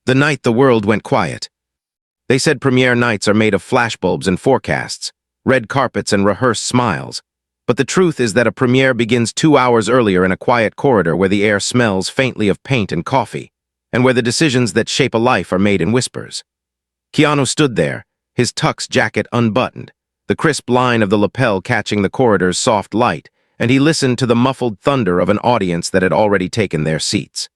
The night the world went quiet. They said premiere nights are made of flashbulbs and forecasts, red carpets and rehearsed smiles. But the truth is that a premiere begins 2 hours earlier in a quiet corridor where the air smells faintly of paint and coffee, and where the decisions that shape a life are made in whispers. Keanu stood there, his tux jacket unbuttoned, the crisp line of the lapel catching the corridor's soft light, and he listened to the muffled thunder of an audience that had already taken their seats.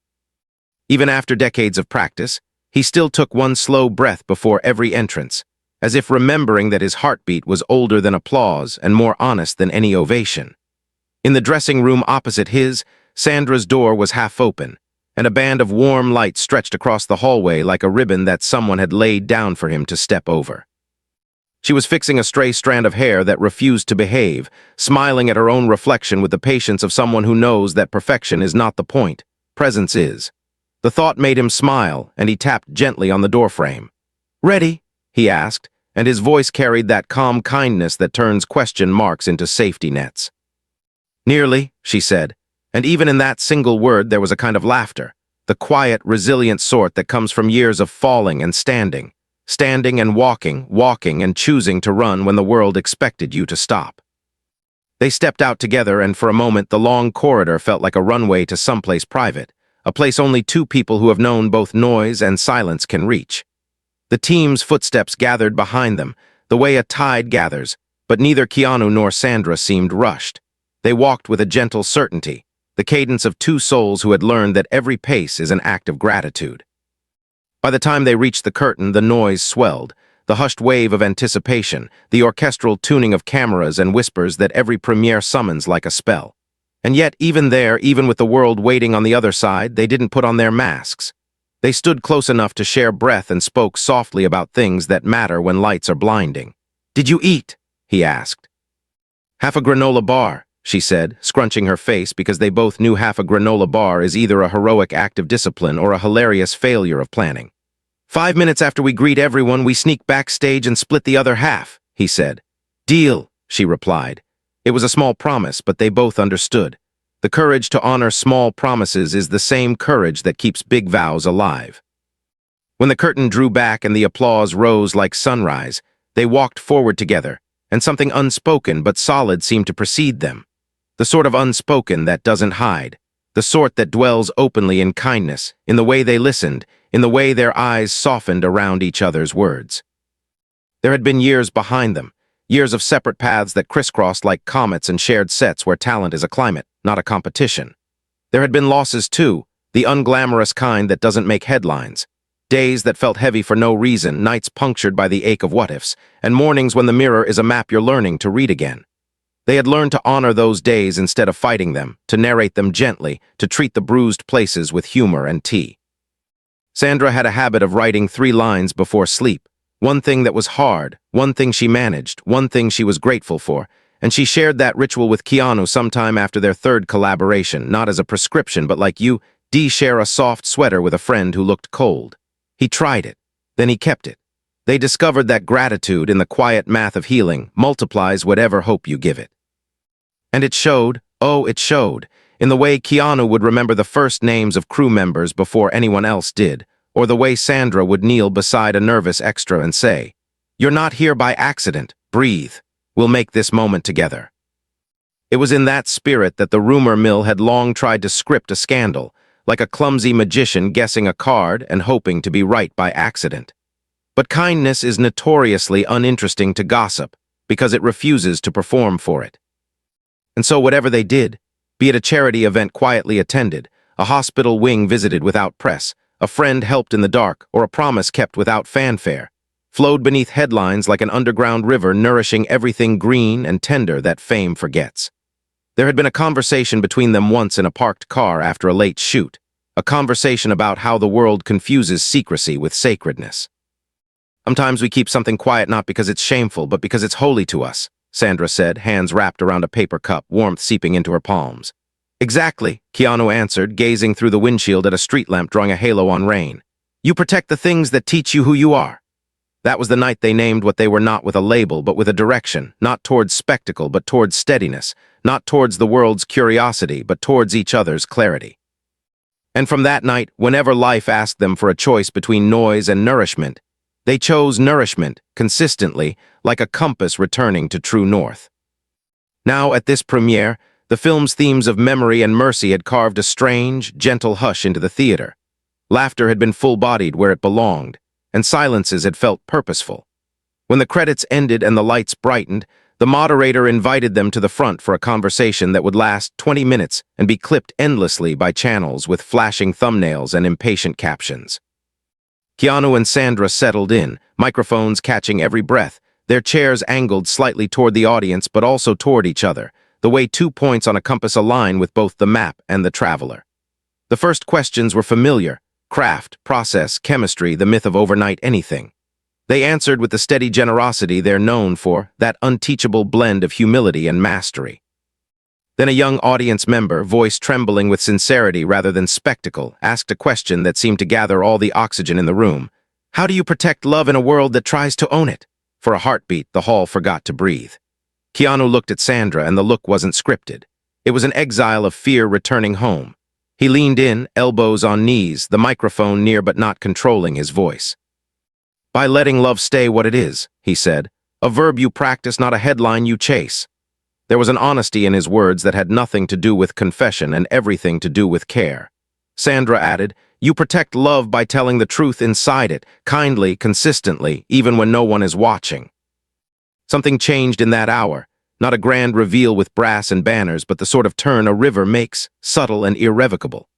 Even after decades of practice, he still took one slow breath before every entrance, as if remembering that his heartbeat was older than applause and more honest than any ovation. In the dressing room opposite his, Sandra's door was half open, and a band of warm light stretched across the hallway like a ribbon that someone had laid down for him to step over. She was fixing a stray strand of hair that refused to behave, smiling at her own reflection with the patience of someone who knows that perfection is not the point, presence is. The thought made him smile, and he tapped gently on the doorframe. "Ready?" he asked, and his voice carried that calm kindness that turns question marks into safety nets. "Nearly," she said, and even in that single word there was a kind of laughter, the quiet, resilient sort that comes from years of falling and standing and walking and choosing to run when the world expected you to stop. They stepped out together, and for a moment the long corridor felt like a runway to someplace private, a place only two people who have known both noise and silence can reach. The team's footsteps gathered behind them, the way a tide gathers, but neither Keanu nor Sandra seemed rushed. They walked with a gentle certainty, the cadence of two souls who had learned that every pace is an act of gratitude. By the time they reached the curtain, the noise swelled, the hushed wave of anticipation, the orchestral tuning of cameras and whispers that every premiere summons like a spell. And yet, even there, even with the world waiting on the other side, they didn't put on their masks. They stood close enough to share breath and spoke softly about things that matter when lights are blinding. "Did you eat?" he asked. "Half a granola bar," she said, scrunching her face because they both knew half a granola bar is either a heroic act of discipline or a hilarious failure of planning. "5 minutes after we greet everyone, we sneak backstage and split the other half," he said. "Deal," she replied. It was a small promise, but they both understood. The courage to honor small promises is the same courage that keeps big vows alive. When the curtain drew back and the applause rose like sunrise, they walked forward together, and something unspoken but solid seemed to precede them. The sort of unspoken that doesn't hide, the sort that dwells openly in kindness, in the way they listened, in the way their eyes softened around each other's words. There had been years behind them, years of separate paths that crisscrossed like comets and shared sets where talent is a climate, not a competition. There had been losses too, the unglamorous kind that doesn't make headlines. Days that felt heavy for no reason, nights punctured by the ache of what-ifs, and mornings when the mirror is a map you're learning to read again. They had learned to honor those days instead of fighting them, to narrate them gently, to treat the bruised places with humor and tea. Sandra had a habit of writing 3 lines before sleep, one thing that was hard, one thing she managed, one thing she was grateful for, and she shared that ritual with Keanu sometime after their 3rd collaboration, not as a prescription, but like you share a soft sweater with a friend who looked cold. He tried it, then he kept it. They discovered that gratitude, in the quiet math of healing, multiplies whatever hope you give it. And it showed, oh, it showed, in the way Keanu would remember the first names of crew members before anyone else did, or the way Sandra would kneel beside a nervous extra and say, "You're not here by accident, breathe, we'll make this moment together." It was in that spirit that the rumor mill had long tried to script a scandal, like a clumsy magician guessing a card and hoping to be right by accident. But kindness is notoriously uninteresting to gossip because it refuses to perform for it. And so whatever they did, be it a charity event quietly attended, a hospital wing visited without press, a friend helped in the dark, or a promise kept without fanfare, flowed beneath headlines like an underground river nourishing everything green and tender that fame forgets. There had been a conversation between them once in a parked car after a late shoot, a conversation about how the world confuses secrecy with sacredness. "Sometimes we keep something quiet not because it's shameful, but because it's holy to us," Sandra said, hands wrapped around a paper cup, warmth seeping into her palms. "Exactly," Keanu answered, gazing through the windshield at a street lamp drawing a halo on rain. "You protect the things that teach you who you are." That was the night they named what they were not, with a label, but with a direction, not towards spectacle, but towards steadiness, not towards the world's curiosity, but towards each other's clarity. And from that night, whenever life asked them for a choice between noise and nourishment, they chose nourishment, consistently, like a compass returning to true north. Now, at this premiere, the film's themes of memory and mercy had carved a strange, gentle hush into the theater. Laughter had been full-bodied where it belonged, and silences had felt purposeful. When the credits ended and the lights brightened, the moderator invited them to the front for a conversation that would last 20 minutes and be clipped endlessly by channels with flashing thumbnails and impatient captions. Keanu and Sandra settled in, microphones catching every breath, their chairs angled slightly toward the audience but also toward each other, the way 2 points on a compass align with both the map and the traveler. The first questions were familiar: craft, process, chemistry, the myth of overnight anything. They answered with the steady generosity they're known for, that unteachable blend of humility and mastery. Then a young audience member, voice trembling with sincerity rather than spectacle, asked a question that seemed to gather all the oxygen in the room. How do you protect love in a world that tries to own it? For a heartbeat, the hall forgot to breathe. Keanu looked at Sandra, and the look wasn't scripted. It was an exile of fear returning home. He leaned in, elbows on knees, the microphone near but not controlling his voice. By letting love stay what it is, he said, a verb you practice, not a headline you chase. There was an honesty in his words that had nothing to do with confession and everything to do with care. Sandra added, you protect love by telling the truth inside it, kindly, consistently, even when no one is watching. Something changed in that hour, not a grand reveal with brass and banners, but the sort of turn a river makes, subtle and irrevocable.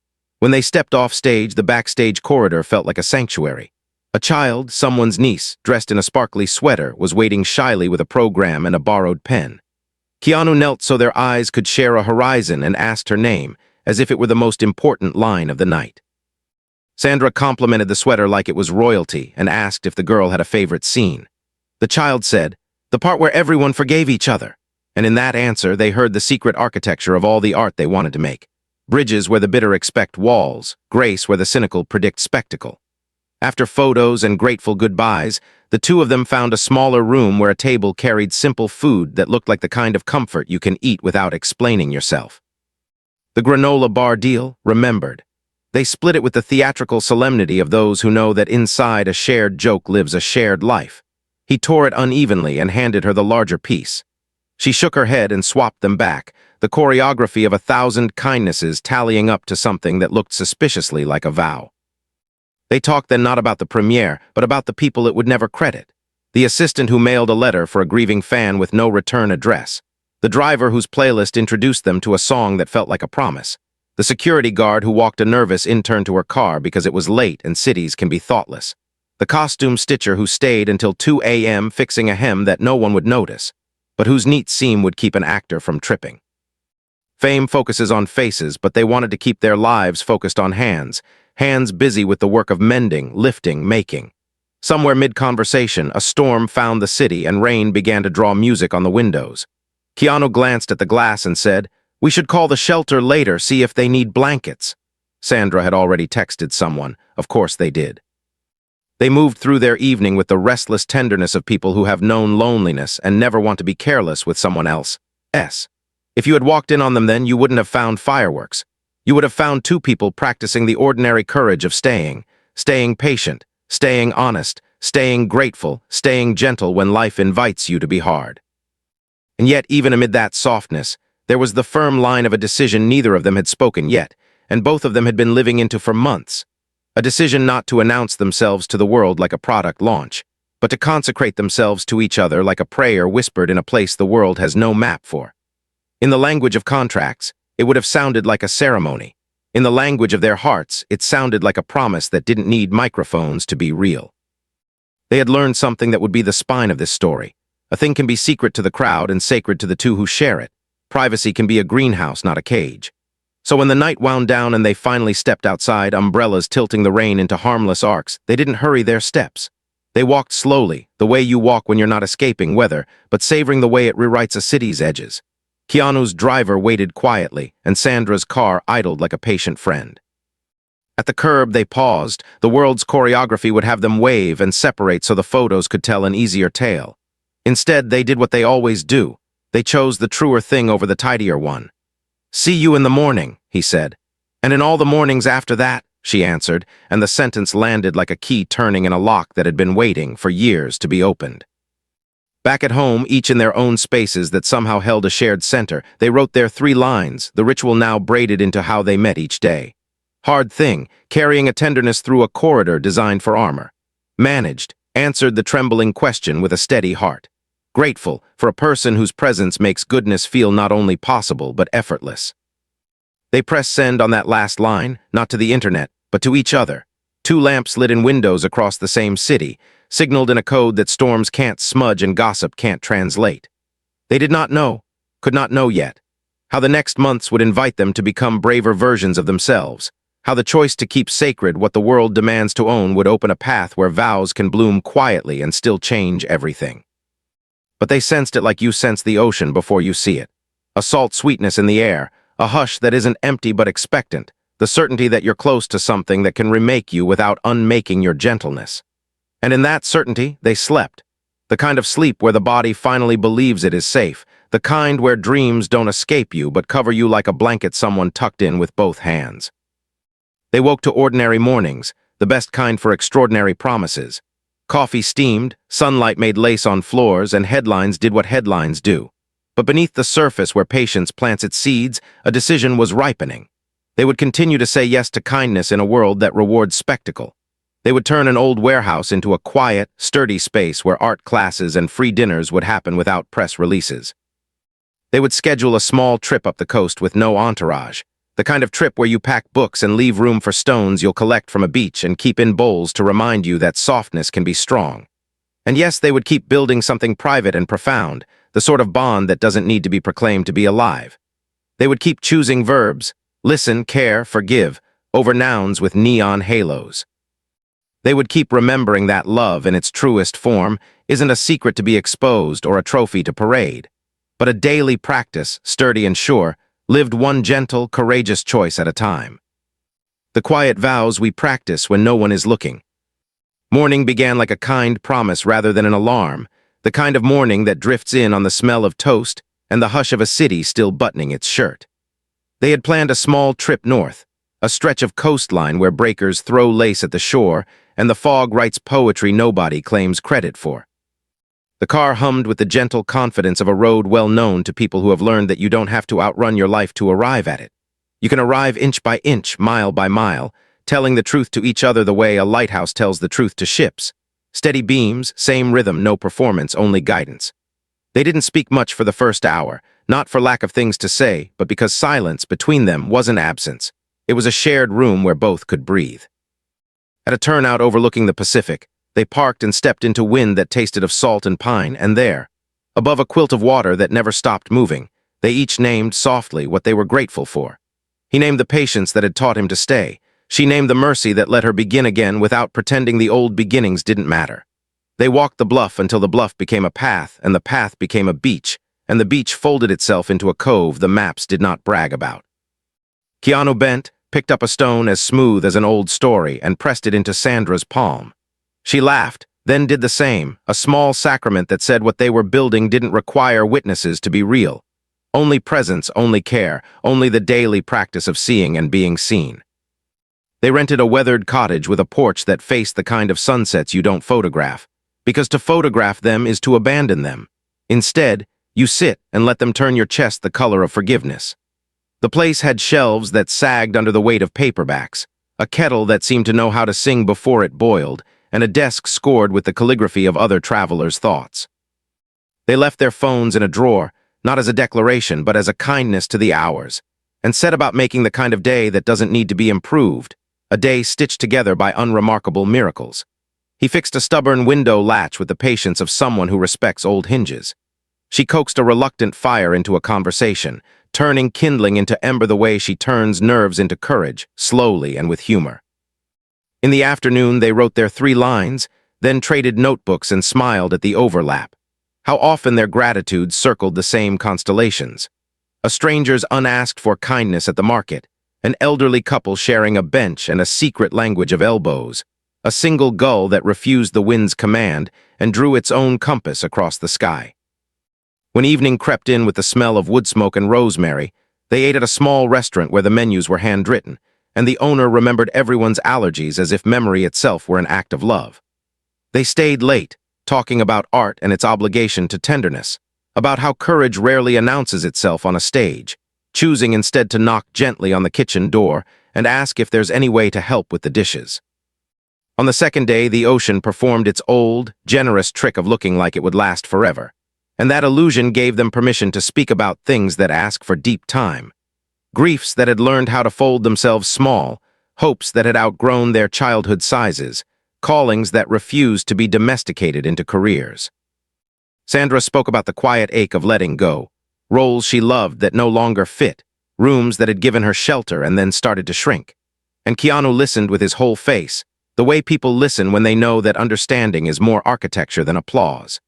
When they stepped off stage, the backstage corridor felt like a sanctuary. A child, someone's niece, dressed in a sparkly sweater, was waiting shyly with a program and a borrowed pen. Keanu knelt so their eyes could share a horizon and asked her name, as if it were the most important line of the night. Sandra complimented the sweater like it was royalty and asked if the girl had a favorite scene. The child said, the part where everyone forgave each other. And in that answer, they heard the secret architecture of all the art they wanted to make. Bridges where the bitter expect walls, grace where the cynical predict spectacle. After photos and grateful goodbyes, the two of them found a smaller room where a table carried simple food that looked like the kind of comfort you can eat without explaining yourself. The granola bar deal, remembered. They split it with the theatrical solemnity of those who know that inside a shared joke lives a shared life. He tore it unevenly and handed her the larger piece. She shook her head and swapped them back, the choreography of 1,000 kindnesses tallying up to something that looked suspiciously like a vow. They talked then not about the premiere, but about the people it would never credit. The assistant who mailed a letter for a grieving fan with no return address. The driver whose playlist introduced them to a song that felt like a promise. The security guard who walked a nervous intern to her car because it was late and cities can be thoughtless. The costume stitcher who stayed until 2 a.m. fixing a hem that no one would notice, but whose neat seam would keep an actor from tripping. Fame focuses on faces, but they wanted to keep their lives focused on hands busy with the work of mending, lifting, making. Somewhere mid-conversation, a storm found the city and rain began to draw music on the windows. Keanu glanced at the glass and said, we should call the shelter later, see if they need blankets. Sandra had already texted someone. Of course they did. They moved through their evening with the restless tenderness of people who have known loneliness and never want to be careless with someone else. If you had walked in on them then, you wouldn't have found fireworks. You would have found two people practicing the ordinary courage of staying patient, staying honest, staying grateful, staying gentle when life invites you to be hard. And yet, even amid that softness, there was the firm line of a decision neither of them had spoken yet, and both of them had been living into for months. A decision not to announce themselves to the world like a product launch, but to consecrate themselves to each other like a prayer whispered in a place the world has no map for. In the language of contracts, it would have sounded like a ceremony. In the language of their hearts, it sounded like a promise that didn't need microphones to be real. They had learned something that would be the spine of this story. A thing can be secret to the crowd and sacred to the two who share it. Privacy can be a greenhouse, not a cage. So when the night wound down and they finally stepped outside, umbrellas tilting the rain into harmless arcs, they didn't hurry their steps. They walked slowly, the way you walk when you're not escaping weather, but savoring the way it rewrites a city's edges. Keanu's driver waited quietly, and Sandra's car idled like a patient friend. At the curb, they paused. The world's choreography would have them wave and separate so the photos could tell an easier tale. Instead, they did what they always do. They chose the truer thing over the tidier one. See you in the morning, he said. "And in all the mornings after that," she answered, and the sentence landed like a key turning in a lock that had been waiting for years to be opened. Back at home, each in their own spaces that somehow held a shared center, they wrote their 3 lines, the ritual now braided into how they met each day. Hard thing, carrying a tenderness through a corridor designed for armor. Managed, answered the trembling question with a steady heart. Grateful for a person whose presence makes goodness feel not only possible but effortless. They pressed send on that last line, not to the internet, but to each other. 2 lamps lit in windows across the same city, signaled in a code that storms can't smudge and gossip can't translate. They did not know, could not know yet, how the next months would invite them to become braver versions of themselves, how the choice to keep sacred what the world demands to own would open a path where vows can bloom quietly and still change everything. But they sensed it like you sense the ocean before you see it. A salt sweetness in the air, a hush that isn't empty but expectant, the certainty that you're close to something that can remake you without unmaking your gentleness. And in that certainty, they slept. The kind of sleep where the body finally believes it is safe, the kind where dreams don't escape you but cover you like a blanket someone tucked in with both hands. They woke to ordinary mornings, the best kind for extraordinary promises. Coffee steamed, sunlight made lace on floors, and headlines did what headlines do. But beneath the surface where patience plants its seeds, a decision was ripening. They would continue to say yes to kindness in a world that rewards spectacle. They would turn an old warehouse into a quiet, sturdy space where art classes and free dinners would happen without press releases. They would schedule a small trip up the coast with no entourage, the kind of trip where you pack books and leave room for stones you'll collect from a beach and keep in bowls to remind you that softness can be strong. And yes, they would keep building something private and profound, the sort of bond that doesn't need to be proclaimed to be alive. They would keep choosing verbs, listen, care, forgive, over nouns with neon halos. They would keep remembering that love in its truest form isn't a secret to be exposed or a trophy to parade, but a daily practice, sturdy and sure, lived one gentle, courageous choice at a time. The quiet vows we practice when no one is looking. Morning began like a kind promise rather than an alarm, the kind of morning that drifts in on the smell of toast and the hush of a city still buttoning its shirt. They had planned a small trip north, a stretch of coastline where breakers throw lace at the shore and the fog writes poetry nobody claims credit for. The car hummed with the gentle confidence of a road well known to people who have learned that you don't have to outrun your life to arrive at it. You can arrive inch by inch, mile by mile, telling the truth to each other the way a lighthouse tells the truth to ships. Steady beams, same rhythm, no performance, only guidance. They didn't speak much for the first hour, not for lack of things to say, but because silence between them wasn't absence. It was a shared room where both could breathe. At a turnout overlooking the Pacific, they parked and stepped into wind that tasted of salt and pine, and there, above a quilt of water that never stopped moving, they each named softly what they were grateful for. He named the patience that had taught him to stay. She named the mercy that let her begin again without pretending the old beginnings didn't matter. They walked the bluff until the bluff became a path, and the path became a beach, and the beach folded itself into a cove the maps did not brag about. Keanu bent, picked up a stone as smooth as an old story, and pressed it into Sandra's palm. She laughed, then did the same, a small sacrament that said what they were building didn't require witnesses to be real. Only presence, only care, only the daily practice of seeing and being seen. They rented a weathered cottage with a porch that faced the kind of sunsets you don't photograph, because to photograph them is to abandon them. Instead, you sit and let them turn your chest the color of forgiveness. The place had shelves that sagged under the weight of paperbacks, a kettle that seemed to know how to sing before it boiled, and a desk scored with the calligraphy of other travelers' thoughts. They left their phones in a drawer, not as a declaration, but as a kindness to the hours, and set about making the kind of day that doesn't need to be improved, a day stitched together by unremarkable miracles. He fixed a stubborn window latch with the patience of someone who respects old hinges. She coaxed a reluctant fire into a conversation, turning kindling into ember the way she turns nerves into courage, slowly and with humor. In the afternoon, they wrote their 3 lines, then traded notebooks and smiled at the overlap. How often their gratitude circled the same constellations. A stranger's unasked-for kindness at the market, an elderly couple sharing a bench and a secret language of elbows, a single gull that refused the wind's command and drew its own compass across the sky. When evening crept in with the smell of wood smoke and rosemary, they ate at a small restaurant where the menus were handwritten, and the owner remembered everyone's allergies as if memory itself were an act of love. They stayed late, talking about art and its obligation to tenderness, about how courage rarely announces itself on a stage, choosing instead to knock gently on the kitchen door and ask if there's any way to help with the dishes. On the second day, the ocean performed its old, generous trick of looking like it would last forever, and that illusion gave them permission to speak about things that ask for deep time. Griefs that had learned how to fold themselves small, hopes that had outgrown their childhood sizes, callings that refused to be domesticated into careers. Sandra spoke about the quiet ache of letting go, roles she loved that no longer fit, rooms that had given her shelter and then started to shrink. And Keanu listened with his whole face, the way people listen when they know that understanding is more architecture than applause.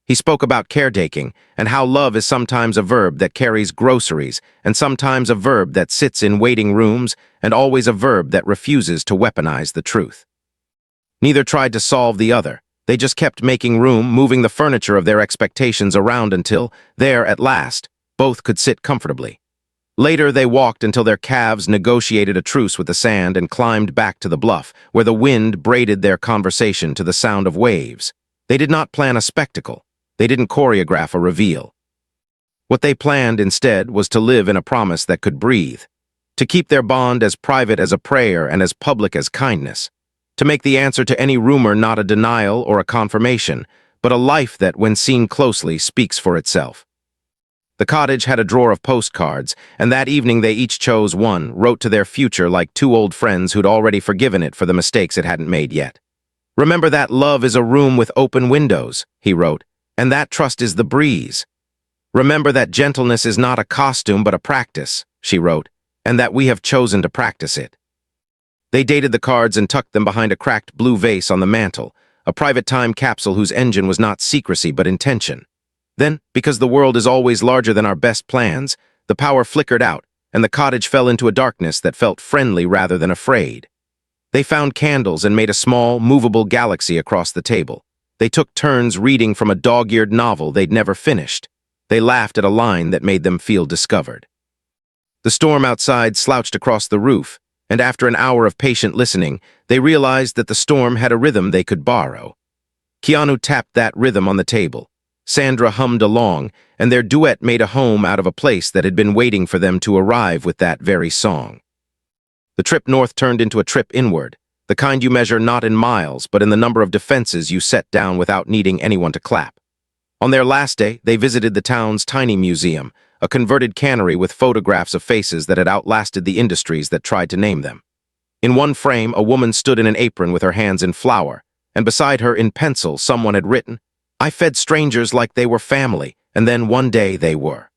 He spoke about caretaking and how love is sometimes a verb that carries groceries and sometimes a verb that sits in waiting rooms and always a verb that refuses to weaponize the truth. Neither tried to solve the other. They just kept making room, moving the furniture of their expectations around until, there at last, both could sit comfortably. Later, they walked until their calves negotiated a truce with the sand and climbed back to the bluff, where the wind braided their conversation to the sound of waves. They did not plan a spectacle. They didn't choreograph a reveal. What they planned, instead, was to live in a promise that could breathe, to keep their bond as private as a prayer and as public as kindness, to make the answer to any rumor not a denial or a confirmation, but a life that, when seen closely, speaks for itself. The cottage had a drawer of postcards, and that evening they each chose one, wrote to their future like two old friends who'd already forgiven it for the mistakes it hadn't made yet. "Remember that love is a room with open windows," he wrote, "and that trust is the breeze. Remember that gentleness is not a costume but a practice," she wrote, "and that we have chosen to practice it." They dated the cards and tucked them behind a cracked blue vase on the mantel, a private time capsule whose engine was not secrecy but intention. Then, because the world is always larger than our best plans, the power flickered out, and the cottage fell into a darkness that felt friendly rather than afraid. They found candles and made a small, movable galaxy across the table. They took turns reading from a dog-eared novel they'd never finished. They laughed at a line that made them feel discovered. The storm outside slouched across the roof, and after an hour of patient listening, they realized that the storm had a rhythm they could borrow. Keanu tapped that rhythm on the table. Sandra hummed along, and their duet made a home out of a place that had been waiting for them to arrive with that very song. The trip north turned into a trip inward, the kind you measure not in miles, but in the number of defenses you set down without needing anyone to clap. On their last day, they visited the town's tiny museum, a converted cannery with photographs of faces that had outlasted the industries that tried to name them. In one frame, a woman stood in an apron with her hands in flour, and beside her, in pencil, someone had written, "I fed strangers like they were family, and then one day they were."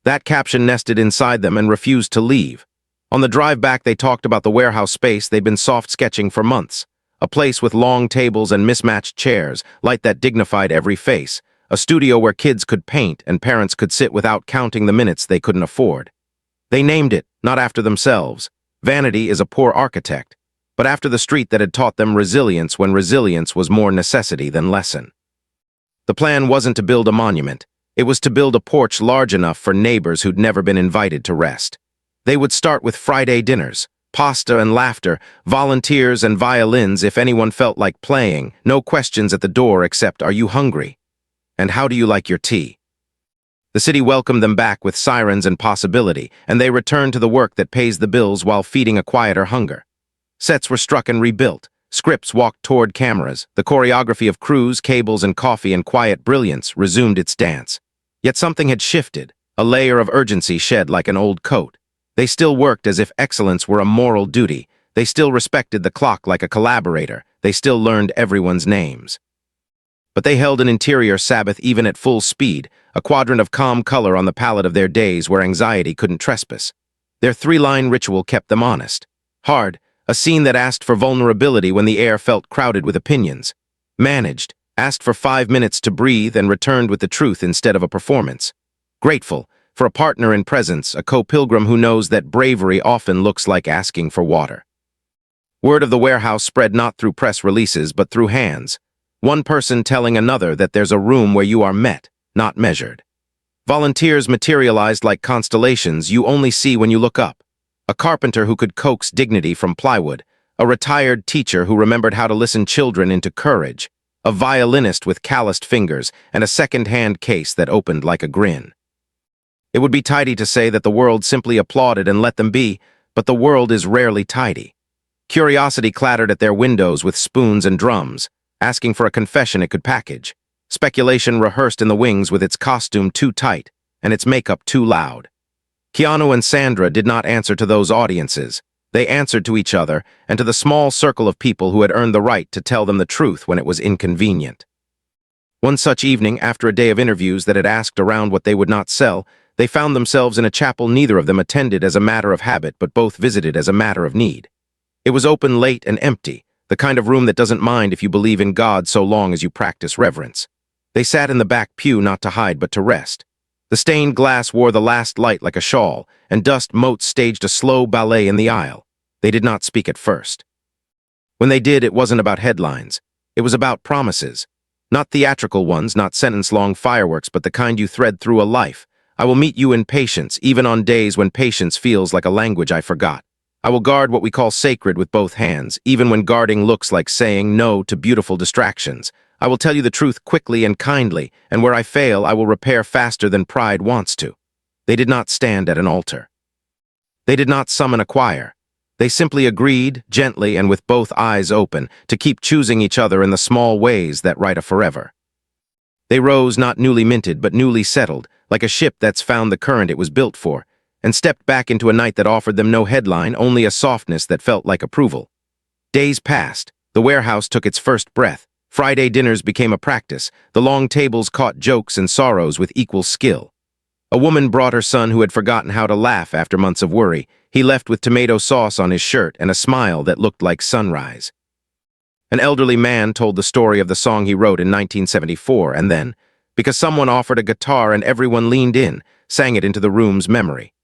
That caption nested inside them and refused to leave. On the drive back, they talked about the warehouse space they'd been soft sketching for months, a place with long tables and mismatched chairs, light that dignified every face, a studio where kids could paint and parents could sit without counting the minutes they couldn't afford. They named it, not after themselves. Vanity is a poor architect, but after the street that had taught them resilience when resilience was more necessity than lesson. The plan wasn't to build a monument. It was to build a porch large enough for neighbors who'd never been invited to rest. They would start with Friday dinners, pasta and laughter, volunteers and violins if anyone felt like playing, no questions at the door except, "Are you hungry? And how do you like your tea?" The city welcomed them back with sirens and possibility, and they returned to the work that pays the bills while feeding a quieter hunger. Sets were struck and rebuilt. Scripts walked toward cameras. The choreography of crews, cables, and coffee and quiet brilliance resumed its dance. Yet something had shifted, a layer of urgency shed like an old coat. They still worked as if excellence were a moral duty. They still respected the clock like a collaborator. They still learned everyone's names. But they held an interior Sabbath even at full speed, a quadrant of calm color on the palette of their days where anxiety couldn't trespass. Their three-line ritual kept them honest. Hard, a scene that asked for vulnerability when the air felt crowded with opinions. Managed, asked for 5 minutes to breathe and returned with the truth instead of a performance. Grateful, for a partner in presence, a co-pilgrim who knows that bravery often looks like asking for water. Word of the warehouse spread not through press releases but through hands. One person telling another that there's a room where you are met, not measured. Volunteers materialized like constellations you only see when you look up. a carpenter who could coax dignity from plywood, a retired teacher who remembered how to listen children into courage, a violinist with calloused fingers, and a second-hand case that opened like a grin. It would be tidy to say that the world simply applauded and let them be, but the world is rarely tidy. Curiosity clattered at their windows with spoons and drums, asking for a confession it could package. Speculation rehearsed in the wings with its costume too tight and its makeup too loud. Keanu and Sandra did not answer to those audiences. They answered to each other and to the small circle of people who had earned the right to tell them the truth when it was inconvenient. One such evening, after a day of interviews that had asked around what they would not sell, they found themselves in a chapel neither of them attended as a matter of habit but both visited as a matter of need. It was open, late, and empty, the kind of room that doesn't mind if you believe in God so long as you practice reverence. They sat in the back pew not to hide but to rest. The stained glass wore the last light like a shawl, and dust motes staged a slow ballet in the aisle. They did not speak at first. When they did, it wasn't about headlines. It was about promises. Not theatrical ones, not sentence-long fireworks, but the kind you thread through a life. I will meet you in patience, even on days when patience feels like a language I forgot. I will guard what we call sacred with both hands, even when guarding looks like saying no to beautiful distractions. I will tell you the truth quickly and kindly, and where I fail, I will repair faster than pride wants to. They did not stand at an altar. They did not summon a choir. They simply agreed, gently and with both eyes open, to keep choosing each other in the small ways that write a forever. They rose not newly minted, but newly settled, like a ship that's found the current it was built for, and stepped back into a night that offered them no headline, only a softness that felt like approval. Days passed. The warehouse took its first breath. Friday dinners became a practice. The long tables caught jokes and sorrows with equal skill. A woman brought her son who had forgotten how to laugh after months of worry. He left with tomato sauce on his shirt and a smile that looked like sunrise. An elderly man told the story of the song he wrote in 1974, and then, because someone offered a guitar and everyone leaned in, sang it into the room's memory.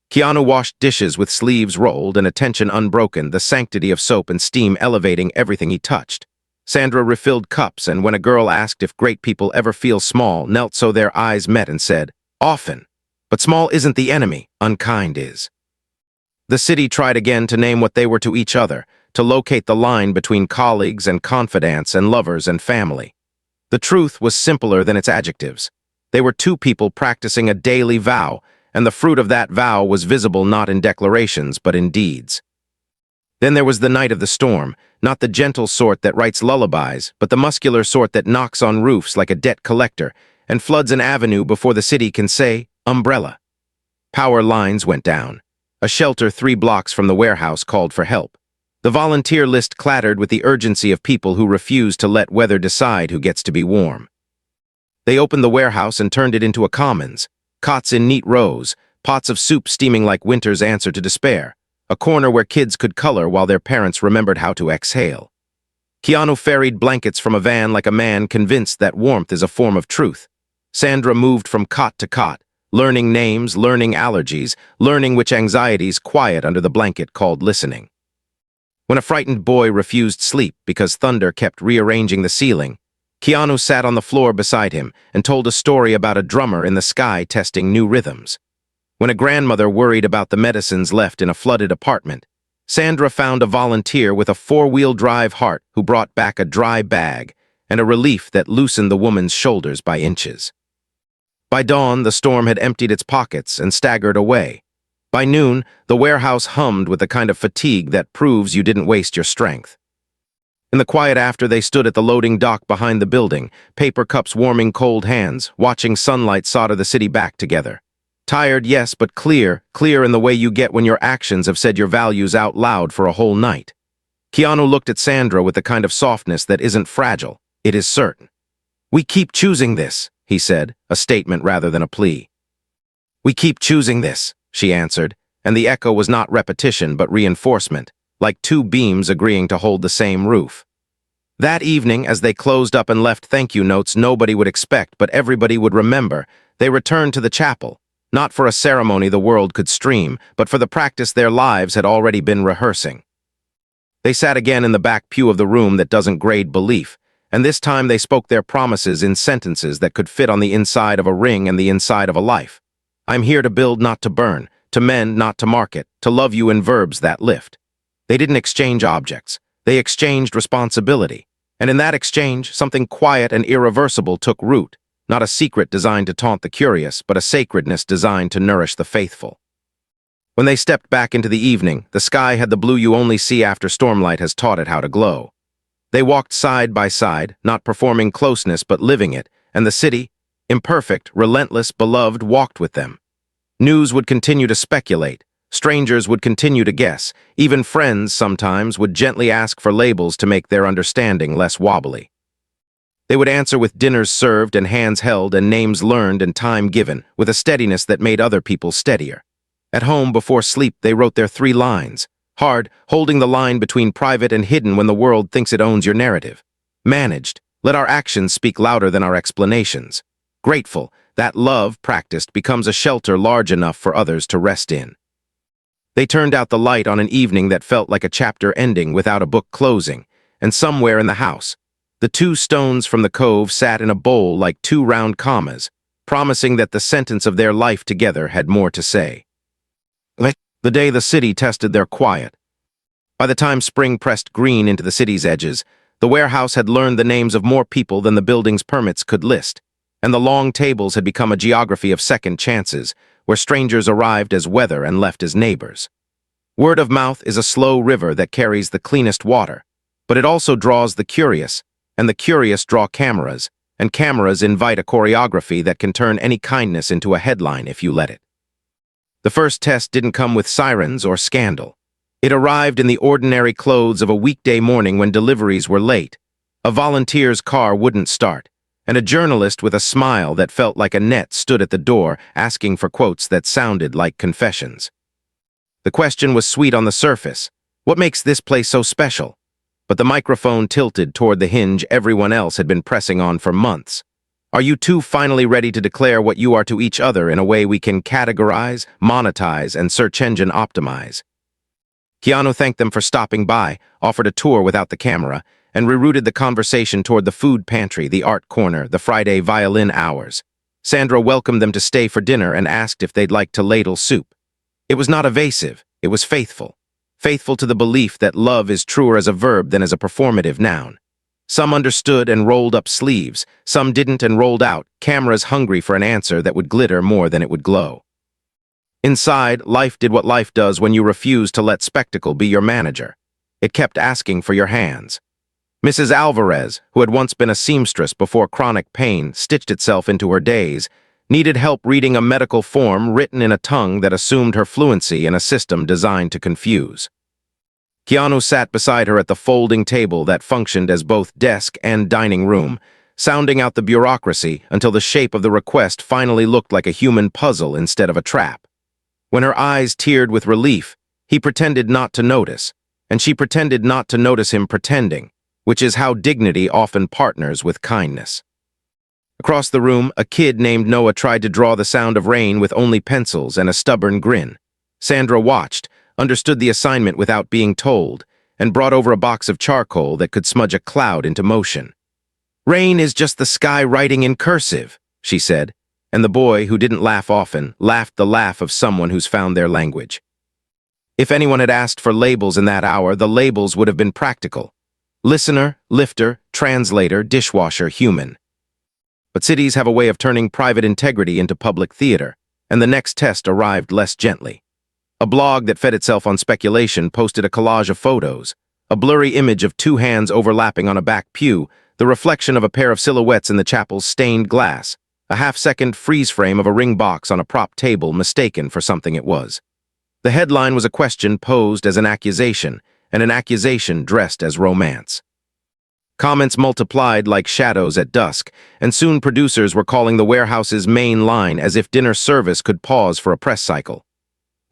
Keanu washed dishes with sleeves rolled and attention unbroken, the sanctity of soap and steam elevating everything he touched. Sandra refilled cups, and when a girl asked if great people ever feel small, knelt so their eyes met and said, "Often. But small isn't the enemy, unkind is." The city tried again to name what they were to each other, to locate the line between colleagues and confidants and lovers and family. The truth was simpler than its adjectives. They were two people practicing a daily vow, and the fruit of that vow was visible not in declarations but in deeds. Then there was the night of the storm, not the gentle sort that writes lullabies, but the muscular sort that knocks on roofs like a debt collector and floods an avenue before the city can say, "Umbrella." Power lines went down. A shelter 3 blocks from the warehouse called for help. The volunteer list clattered with the urgency of people who refuse to let weather decide who gets to be warm. They opened the warehouse and turned it into a commons. Cots in neat rows, pots of soup steaming like winter's answer to despair, a corner where kids could color while their parents remembered how to exhale. Keanu ferried blankets from a van like a man convinced that warmth is a form of truth. Sandra moved from cot to cot, learning names, learning allergies, learning which anxieties quiet under the blanket called listening. When a frightened boy refused sleep because thunder kept rearranging the ceiling, Keanu sat on the floor beside him and told a story about a drummer in the sky testing new rhythms. When a grandmother worried about the medicines left in a flooded apartment, Sandra found a volunteer with a 4-wheel drive Hearth who brought back a dry bag and a relief that loosened the woman's shoulders by inches. By dawn, the storm had emptied its pockets and staggered away. By noon, the warehouse hummed with the kind of fatigue that proves you didn't waste your strength. In the quiet after, they stood at the loading dock behind the building, paper cups warming cold hands, watching sunlight solder the city back together. Tired, yes, but clear in the way you get when your actions have said your values out loud for a whole night. Keanu looked at Sandra with the kind of softness that isn't fragile, it is certain. "We keep choosing this," he said, a statement rather than a plea. "We keep choosing this," she answered, and the echo was not repetition but reinforcement, like 2 beams agreeing to hold the same roof. That evening, as they closed up and left thank you notes nobody would expect but everybody would remember, they returned to the chapel, not for a ceremony the world could stream, but for the practice their lives had already been rehearsing. They sat again in the back pew of the room that doesn't grade belief, and this time they spoke their promises in sentences that could fit on the inside of a ring and the inside of a life. "I'm here to build, not to burn, to mend, not to market, to love you in verbs that lift. They didn't exchange objects. They exchanged responsibility. And in that exchange, something quiet and irreversible took root, not a secret designed to taunt the curious, but a sacredness designed to nourish the faithful. When they stepped back into the evening, the sky had the blue you only see after stormlight has taught it how to glow. They walked side by side, not performing closeness but living it, and the city, imperfect, relentless, beloved, walked with them. News would continue to speculate. Strangers would continue to guess. Even friends, sometimes, would gently ask for labels to make their understanding less wobbly. They would answer with dinners served and hands held and names learned and time given, with a steadiness that made other people steadier. At home, before sleep, they wrote their 3 lines. Hard, holding the line between private and hidden when the world thinks it owns your narrative. Managed, let our actions speak louder than our explanations. Grateful, that love, practiced, becomes a shelter large enough for others to rest in. They turned out the light on an evening that felt like a chapter ending without a book closing, and somewhere in the house, the 2 stones from the cove sat in a bowl like 2 round commas, promising that the sentence of their life together had more to say. The day the city tested their quiet. By the time spring pressed green into the city's edges, the warehouse had learned the names of more people than the building's permits could list, and the long tables had become a geography of second chances, where strangers arrived as weather and left as neighbors. Word of mouth is a slow river that carries the cleanest water, but it also draws the curious, and the curious draw cameras, and cameras invite a choreography that can turn any kindness into a headline if you let it. The first test didn't come with sirens or scandal. It arrived in the ordinary clothes of a weekday morning when deliveries were late, a volunteer's car wouldn't start, and a journalist with a smile that felt like a net stood at the door asking for quotes that sounded like confessions. The question was sweet on the surface. What makes this place so special? But the microphone tilted toward the hinge everyone else had been pressing on for months. Are you 2 finally ready to declare what you are to each other in a way we can categorize, monetize, and search engine optimize? Keanu thanked them for stopping by, offered a tour without the camera, and rerouted the conversation toward the food pantry, the art corner, the Friday violin hours. Sandra welcomed them to stay for dinner and asked if they'd like to ladle soup. It was not evasive, it was faithful. Faithful to the belief that love is truer as a verb than as a performative noun. Some understood and rolled up sleeves, some didn't and rolled out, cameras hungry for an answer that would glitter more than it would glow. Inside, life did what life does when you refuse to let spectacle be your manager. It kept asking for your hands. Mrs. Alvarez, who had once been a seamstress before chronic pain stitched itself into her days, needed help reading a medical form written in a tongue that assumed her fluency in a system designed to confuse. Keanu sat beside her at the folding table that functioned as both desk and dining room, sounding out the bureaucracy until the shape of the request finally looked like a human puzzle instead of a trap. When her eyes teared with relief, he pretended not to notice, and she pretended not to notice him pretending, which is how dignity often partners with kindness. Across the room, a kid named Noah tried to draw the sound of rain with only pencils and a stubborn grin. Sandra watched, understood the assignment without being told, and brought over a box of charcoal that could smudge a cloud into motion. "Rain is just the sky writing in cursive," she said, and the boy, who didn't laugh often, laughed the laugh of someone who's found their language. If anyone had asked for labels in that hour, the labels would have been practical. Listener, lifter, translator, dishwasher, human. But cities have a way of turning private integrity into public theater, and the next test arrived less gently. A blog that fed itself on speculation posted a collage of photos, a blurry image of 2 hands overlapping on a back pew, the reflection of a pair of silhouettes in the chapel's stained glass, a half-second freeze frame of a ring box on a prop table mistaken for something it was. The headline was a question posed as an accusation, and an accusation dressed as romance. Comments multiplied like shadows at dusk, and soon producers were calling the warehouse's main line as if dinner service could pause for a press cycle.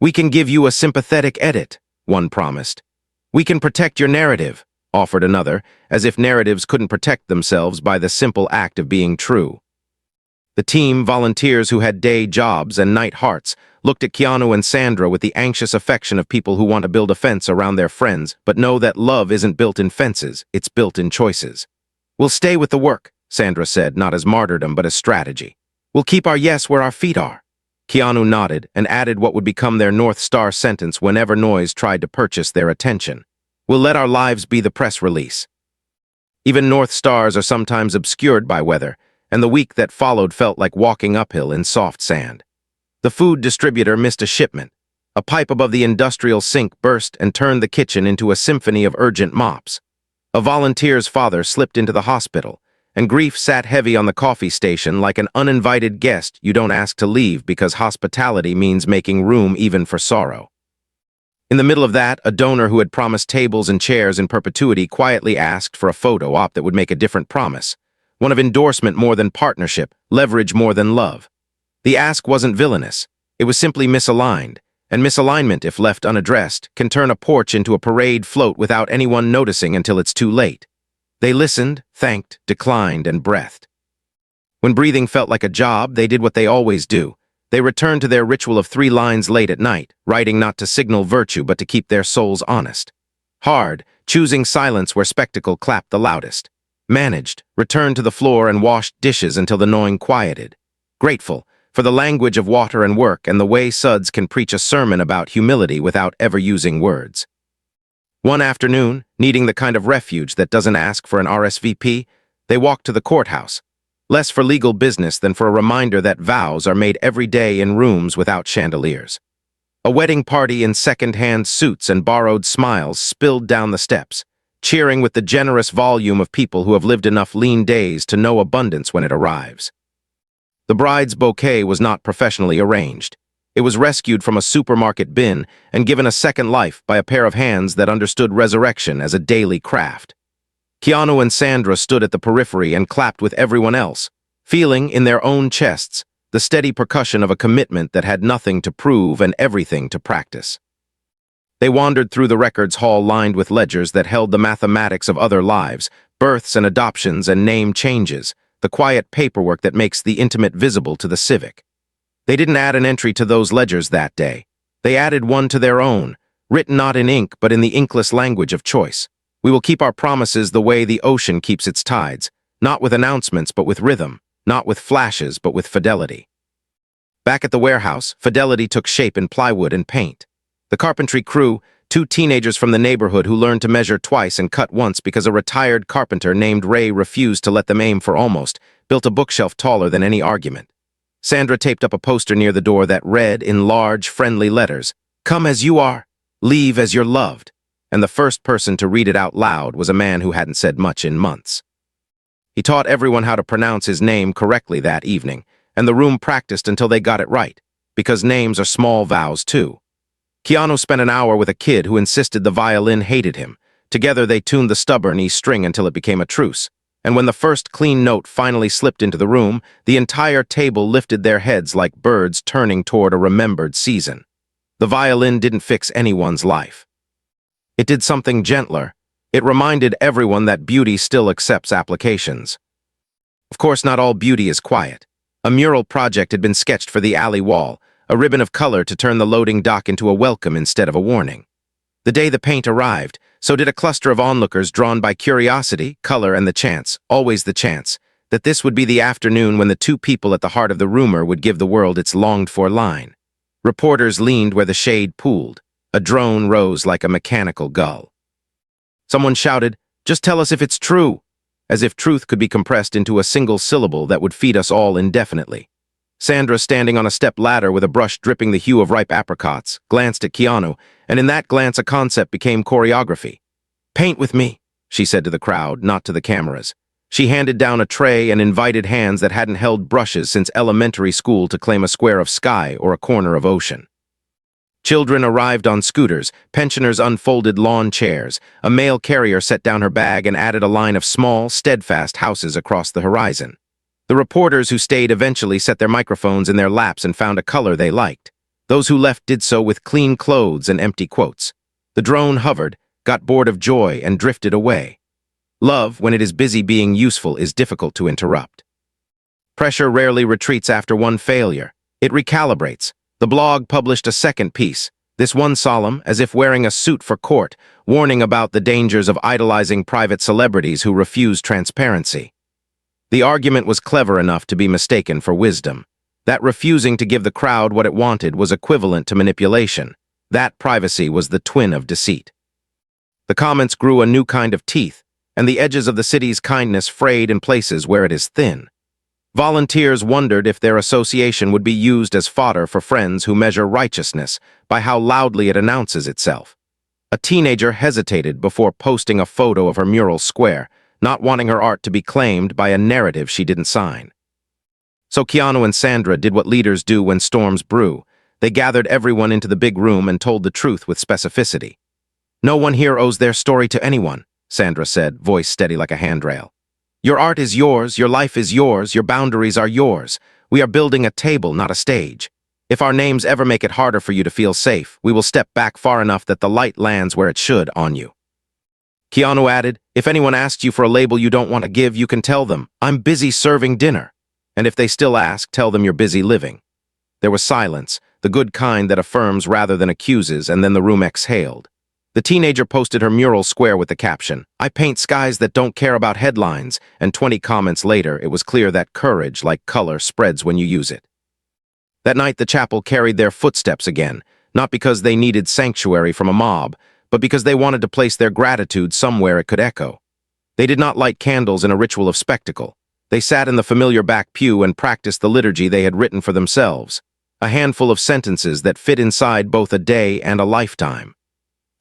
"We can give you a sympathetic edit," one promised. "We can protect your narrative," offered another, as if narratives couldn't protect themselves by the simple act of being true. The team, volunteers who had day jobs and night hearts, looked at Keanu and Sandra with the anxious affection of people who want to build a fence around their friends, but know that love isn't built in fences, it's built in choices. "We'll stay with the work," Sandra said, not as martyrdom but as strategy. "We'll keep our yes where our feet are." Keanu nodded and added what would become their North Star sentence whenever noise tried to purchase their attention. We'll let our lives be the press release. Even North Stars are sometimes obscured by weather, and the week that followed felt like walking uphill in soft sand. The food distributor missed a shipment. A pipe above the industrial sink burst and turned the kitchen into a symphony of urgent mops. A volunteer's father slipped into the hospital, and grief sat heavy on the coffee station like an uninvited guest you don't ask to leave because hospitality means making room even for sorrow. In the middle of that, a donor who had promised tables and chairs in perpetuity quietly asked for a photo op that would make a different promise. One of endorsement more than partnership, leverage more than love. The ask wasn't villainous. It was simply misaligned, and misalignment, if left unaddressed, can turn a porch into a parade float without anyone noticing until it's too late. They listened, thanked, declined, and breathed. When breathing felt like a job, they did what they always do. They returned to their ritual of 3 lines late at night, writing not to signal virtue but to keep their souls honest. Hard, choosing silence where spectacle clapped the loudest. Managed, returned to the floor and washed dishes until the gnawing quieted. Grateful, for the language of water and work and the way suds can preach a sermon about humility without ever using words. One afternoon, needing the kind of refuge that doesn't ask for an RSVP, they walked to the courthouse. Less for legal business than for a reminder that vows are made every day in rooms without chandeliers. A wedding party in second-hand suits and borrowed smiles spilled down the steps, cheering with the generous volume of people who have lived enough lean days to know abundance when it arrives. The bride's bouquet was not professionally arranged. It was rescued from a supermarket bin and given a second life by a pair of hands that understood resurrection as a daily craft. Keanu and Sandra stood at the periphery and clapped with everyone else, feeling in their own chests the steady percussion of a commitment that had nothing to prove and everything to practice. They wandered through the records hall lined with ledgers that held the mathematics of other lives, births and adoptions and name changes, the quiet paperwork that makes the intimate visible to the civic. They didn't add an entry to those ledgers that day. They added one to their own, written not in ink but in the inkless language of choice. We will keep our promises the way the ocean keeps its tides, not with announcements but with rhythm, not with flashes but with fidelity. Back at the warehouse, fidelity took shape in plywood and paint. The carpentry crew, 2 teenagers from the neighborhood who learned to measure twice and cut once because a retired carpenter named Ray refused to let them aim for almost, built a bookshelf taller than any argument. Sandra taped up a poster near the door that read in large, friendly letters, "Come as you are, leave as you're loved." And the first person to read it out loud was a man who hadn't said much in months. He taught everyone how to pronounce his name correctly that evening, and the room practiced until they got it right, because names are small vows too. Keanu spent an hour with a kid who insisted the violin hated him. Together they tuned the stubborn E string until it became a truce, and when the first clean note finally slipped into the room, the entire table lifted their heads like birds turning toward a remembered season. The violin didn't fix anyone's life. It did something gentler. It reminded everyone that beauty still accepts applications. Of course, not all beauty is quiet. A mural project had been sketched for the alley wall, a ribbon of color to turn the loading dock into a welcome instead of a warning. The day the paint arrived, so did a cluster of onlookers drawn by curiosity, color, and the chance, always the chance, that this would be the afternoon when the 2 people at the heart of the rumor would give the world its longed-for line. Reporters leaned where the shade pooled. A drone rose like a mechanical gull. Someone shouted, "Just tell us if it's true," as if truth could be compressed into a single syllable that would feed us all indefinitely. Sandra, standing on a step ladder with a brush dripping the hue of ripe apricots, glanced at Keanu, and in that glance a concept became choreography. "Paint with me," she said to the crowd, not to the cameras. She handed down a tray and invited hands that hadn't held brushes since elementary school to claim a square of sky or a corner of ocean. Children arrived on scooters, pensioners unfolded lawn chairs, a mail carrier set down her bag and added a line of small, steadfast houses across the horizon. The reporters who stayed eventually set their microphones in their laps and found a color they liked. Those who left did so with clean clothes and empty quotes. The drone hovered, got bored of joy, and drifted away. Love, when it is busy being useful, is difficult to interrupt. Pressure rarely retreats after one failure. It recalibrates. The blog published a second piece, this one solemn, as if wearing a suit for court, warning about the dangers of idolizing private celebrities who refuse transparency. The argument was clever enough to be mistaken for wisdom. That refusing to give the crowd what it wanted was equivalent to manipulation. That privacy was the twin of deceit. The comments grew a new kind of teeth, and the edges of the city's kindness frayed in places where it is thin. Volunteers wondered if their association would be used as fodder for friends who measure righteousness by how loudly it announces itself. A teenager hesitated before posting a photo of her mural square, not wanting her art to be claimed by a narrative she didn't sign. So Keanu and Sandra did what leaders do when storms brew. They gathered everyone into the big room and told the truth with specificity. "No one here owes their story to anyone," Sandra said, voice steady like a handrail. "Your art is yours, your life is yours, your boundaries are yours. We are building a table, not a stage. If our names ever make it harder for you to feel safe, we will step back far enough that the light lands where it should on you." Keanu added, "If anyone asks you for a label you don't want to give, you can tell them, 'I'm busy serving dinner.' And if they still ask, tell them you're busy living." There was silence, the good kind that affirms rather than accuses, and then the room exhaled. The teenager posted her mural square with the caption, "I paint skies that don't care about headlines," and 20 comments later, it was clear that courage, like color, spreads when you use it. That night, the chapel carried their footsteps again, not because they needed sanctuary from a mob, but because they wanted to place their gratitude somewhere it could echo. They did not light candles in a ritual of spectacle. They sat in the familiar back pew and practiced the liturgy they had written for themselves, a handful of sentences that fit inside both a day and a lifetime.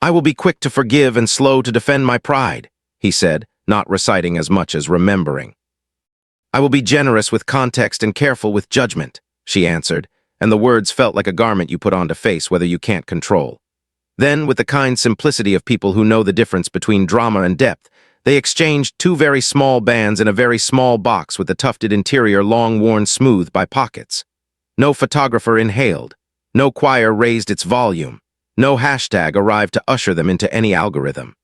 "I will be quick to forgive and slow to defend my pride," he said, not reciting as much as remembering. "I will be generous with context and careful with judgment," she answered, and the words felt like a garment you put on to face whether you can't control. Then, with the kind simplicity of people who know the difference between drama and depth, they exchanged 2 very small bands in a very small box with the tufted interior long worn smooth by pockets. No photographer inhaled. No choir raised its volume. No hashtag arrived to usher them into any algorithm.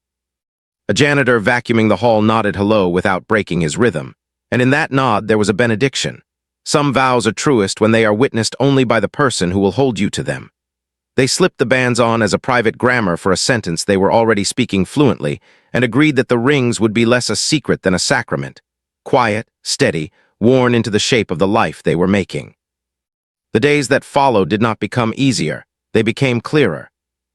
A janitor vacuuming the hall nodded hello without breaking his rhythm, and in that nod there was a benediction. Some vows are truest when they are witnessed only by the person who will hold you to them. They slipped the bands on as a private grammar for a sentence they were already speaking fluently, and agreed that the rings would be less a secret than a sacrament, quiet, steady, worn into the shape of the life they were making. The days that followed did not become easier, they became clearer.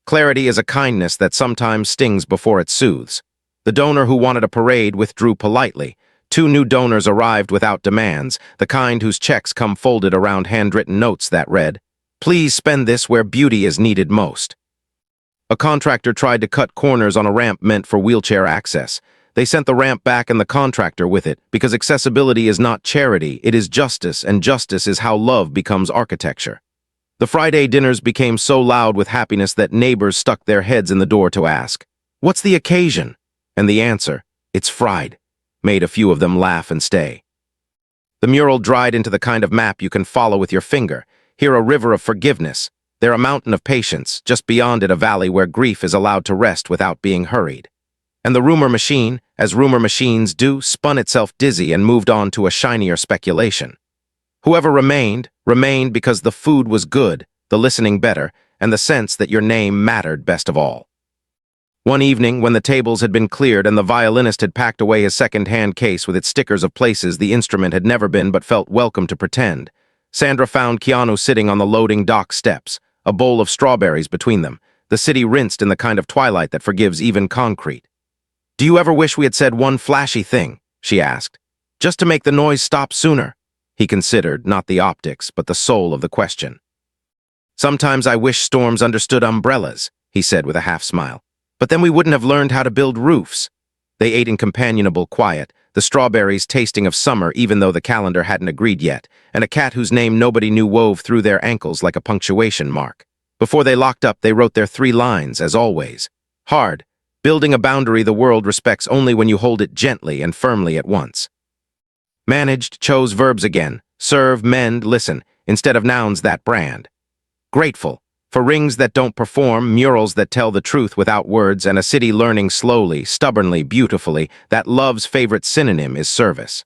Clarity is a kindness that sometimes stings before it soothes. The donor who wanted a parade withdrew politely. 2 new donors arrived without demands, the kind whose checks come folded around handwritten notes that read, "Please spend this where beauty is needed most." A contractor tried to cut corners on a ramp meant for wheelchair access. They sent the ramp back and the contractor with it, because accessibility is not charity, it is justice, and justice is how love becomes architecture. The Friday dinners became so loud with happiness that neighbors stuck their heads in the door to ask, "What's the occasion?" And the answer, "It's fried," made a few of them laugh and stay. The mural dried into the kind of map you can follow with your finger. Here a river of forgiveness, there a mountain of patience, just beyond it a valley where grief is allowed to rest without being hurried. And the rumor machine, as rumor machines do, spun itself dizzy and moved on to a shinier speculation. Whoever remained, remained because the food was good, the listening better, and the sense that your name mattered best of all. One evening, when the tables had been cleared and the violinist had packed away his second-hand case with its stickers of places the instrument had never been but felt welcome to pretend, Sandra found Keanu sitting on the loading dock steps, a bowl of strawberries between them, the city rinsed in the kind of twilight that forgives even concrete. "Do you ever wish we had said one flashy thing?" she asked. "Just to make the noise stop sooner?" He considered, not the optics, but the soul of the question. "Sometimes I wish storms understood umbrellas," he said with a half-smile. "But then we wouldn't have learned how to build roofs." They ate in companionable quiet, the strawberries tasting of summer even though the calendar hadn't agreed yet, and a cat whose name nobody knew wove through their ankles like a punctuation mark. Before they locked up, they wrote their 3 lines, as always. Hard, building a boundary the world respects only when you hold it gently and firmly at once. Managed chose verbs again, serve, mend, listen, instead of nouns that brand. Grateful, for rings that don't perform, murals that tell the truth without words, and a city learning slowly, stubbornly, beautifully, that love's favorite synonym is service.